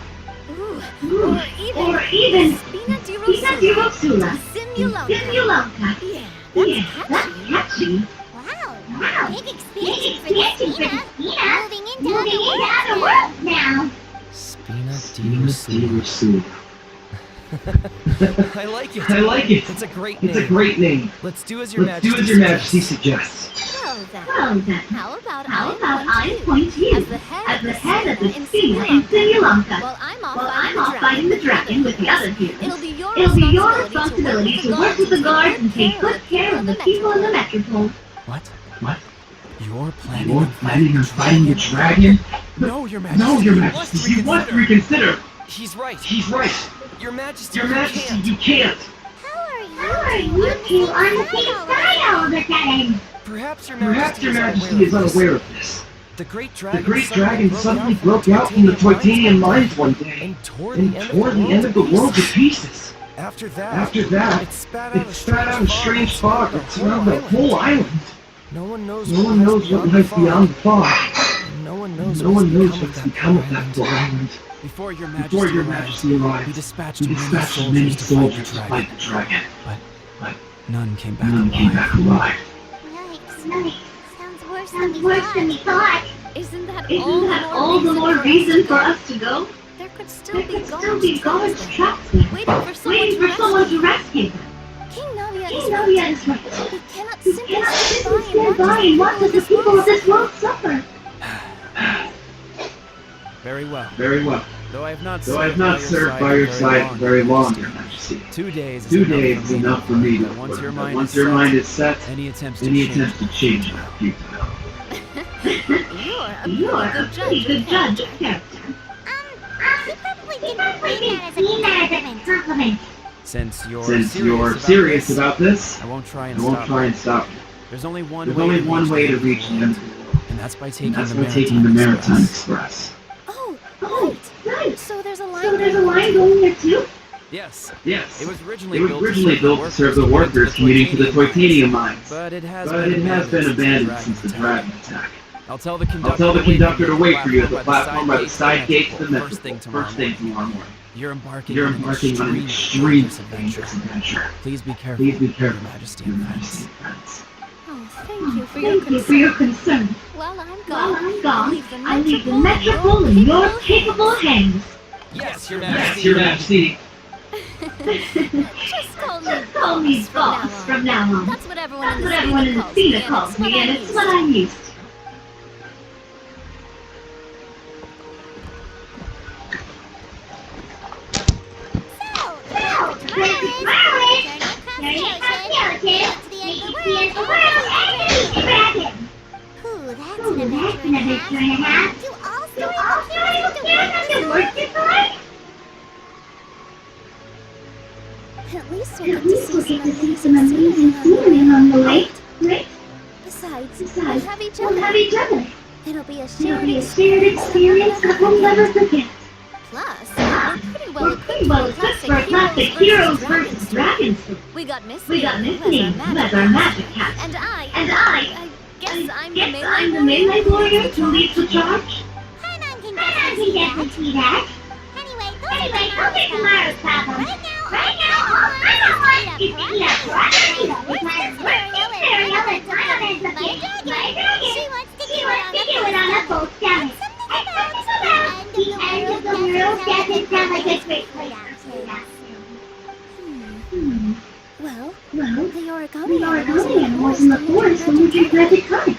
Ooh. Or Or even Spina di Dina di Rosula. Rosula. Simulonca. Simulonca. Yeah, That's catchy. Wow. Big expansion for Spina. Moving into other worlds now. Spina Dirusu. I like it. I like it. It's a great It's name. a great name. Let's do as Your Let's do Majesty as Your Majesty suggests. suggests. Well then, how about I appoint you as the head of the Spina Spina in Sri Lanka? While I'm While I'm off fighting the dragon with the other heroes. It'll be your responsibility to work with the guards and take good care of the people in the metropole. What? You're planning on fighting the dragon? No, Your Majesty. No, Your Majesty. You must reconsider. He's right. Your Majesty, you can't. How are you two on the same side all of a sudden? Perhaps Your Majesty is unaware of this. The Great The Great Dragon suddenly broke out from the Titanium mines one day and tore the end of the world to pieces. After that, it spat out a strange fog that surrounded the whole island. No one knows what lies beyond the fog. No one knows what's become of that poor island. Before Your Majesty arrived, we dispatched many soldiers to fight the dragon. But none came back alive. Yikes. Sounds worse than we thought. Isn't that all the more reason for us to go? There could There could still be guards trapped there, waiting for someone to rescue them. King Navia is right. We cannot We simply cannot stand stand by and watch as the people of this world suffer. Very well. Though I have not served by your side very long, Your Majesty. 2 days is enough for me. Once your mind is set, any attempts to change it are futile. You're a pretty good judge of character. He probably didn't mean that as a compliment. Since you're serious about this, I won't try I won't try and stop you. There's only one way to reach the end of the world, and that's by taking the Maritime Express. Oh, right. So there's a line going there too? Yes. Yes. It was originally built to serve the workers commuting to the titanium mines. But it has been abandoned since the dragon attack. I'll tell the conductor to wait for you at the platform by the side gate to the metro first thing tomorrow morning. You're embarking on an extreme dangerous adventure. Please be careful, Your Majesty and friends. Oh, thank you For your concern. While I'm While gone, I'm gone, I leave the metropole in your capable hands. Yes, Your Your Majesty. Just call me boss from now on. That's what everyone in the Spina calls me, and it's what I'm used to. At least We'll get to see some amazing scenery along the way, right? Besides, Besides, we'll have each other. It'll be a shared experience that we'll never forget. Plus, we're pretty well equipped For a classic heroes versus dragons. We got Miss We got Miss Name as our magic cat. And I I guess I'm the melee warrior who leads the charge. Panan can Can see that. Anyway, go get tomorrow's problem. Right now, I don't want to beat up Rosita with my worst cereal and violence of my dragon. She wants to do it on a full stomach. And something about the end of the world doesn't sound like a great place to Well, the origami animals in the forest when we drink magic tonic.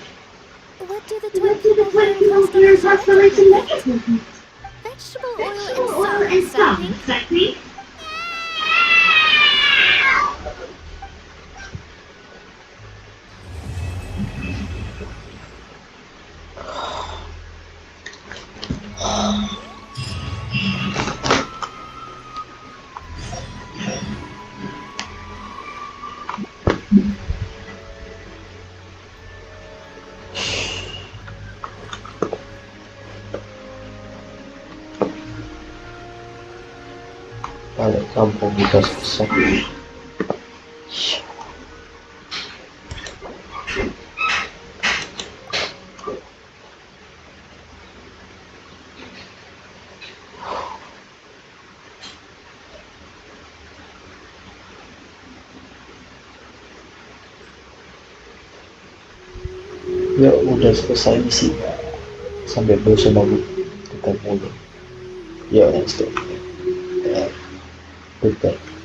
What do the What do the 20 people here in Constellation Metropole eat? Vegetable Vegetable oil oil and salt, exactly. Balik kampung udah selesai. Ya udah selesai misinya. Sampai bos sama bu ketemu. Ya, next day. Goodbye.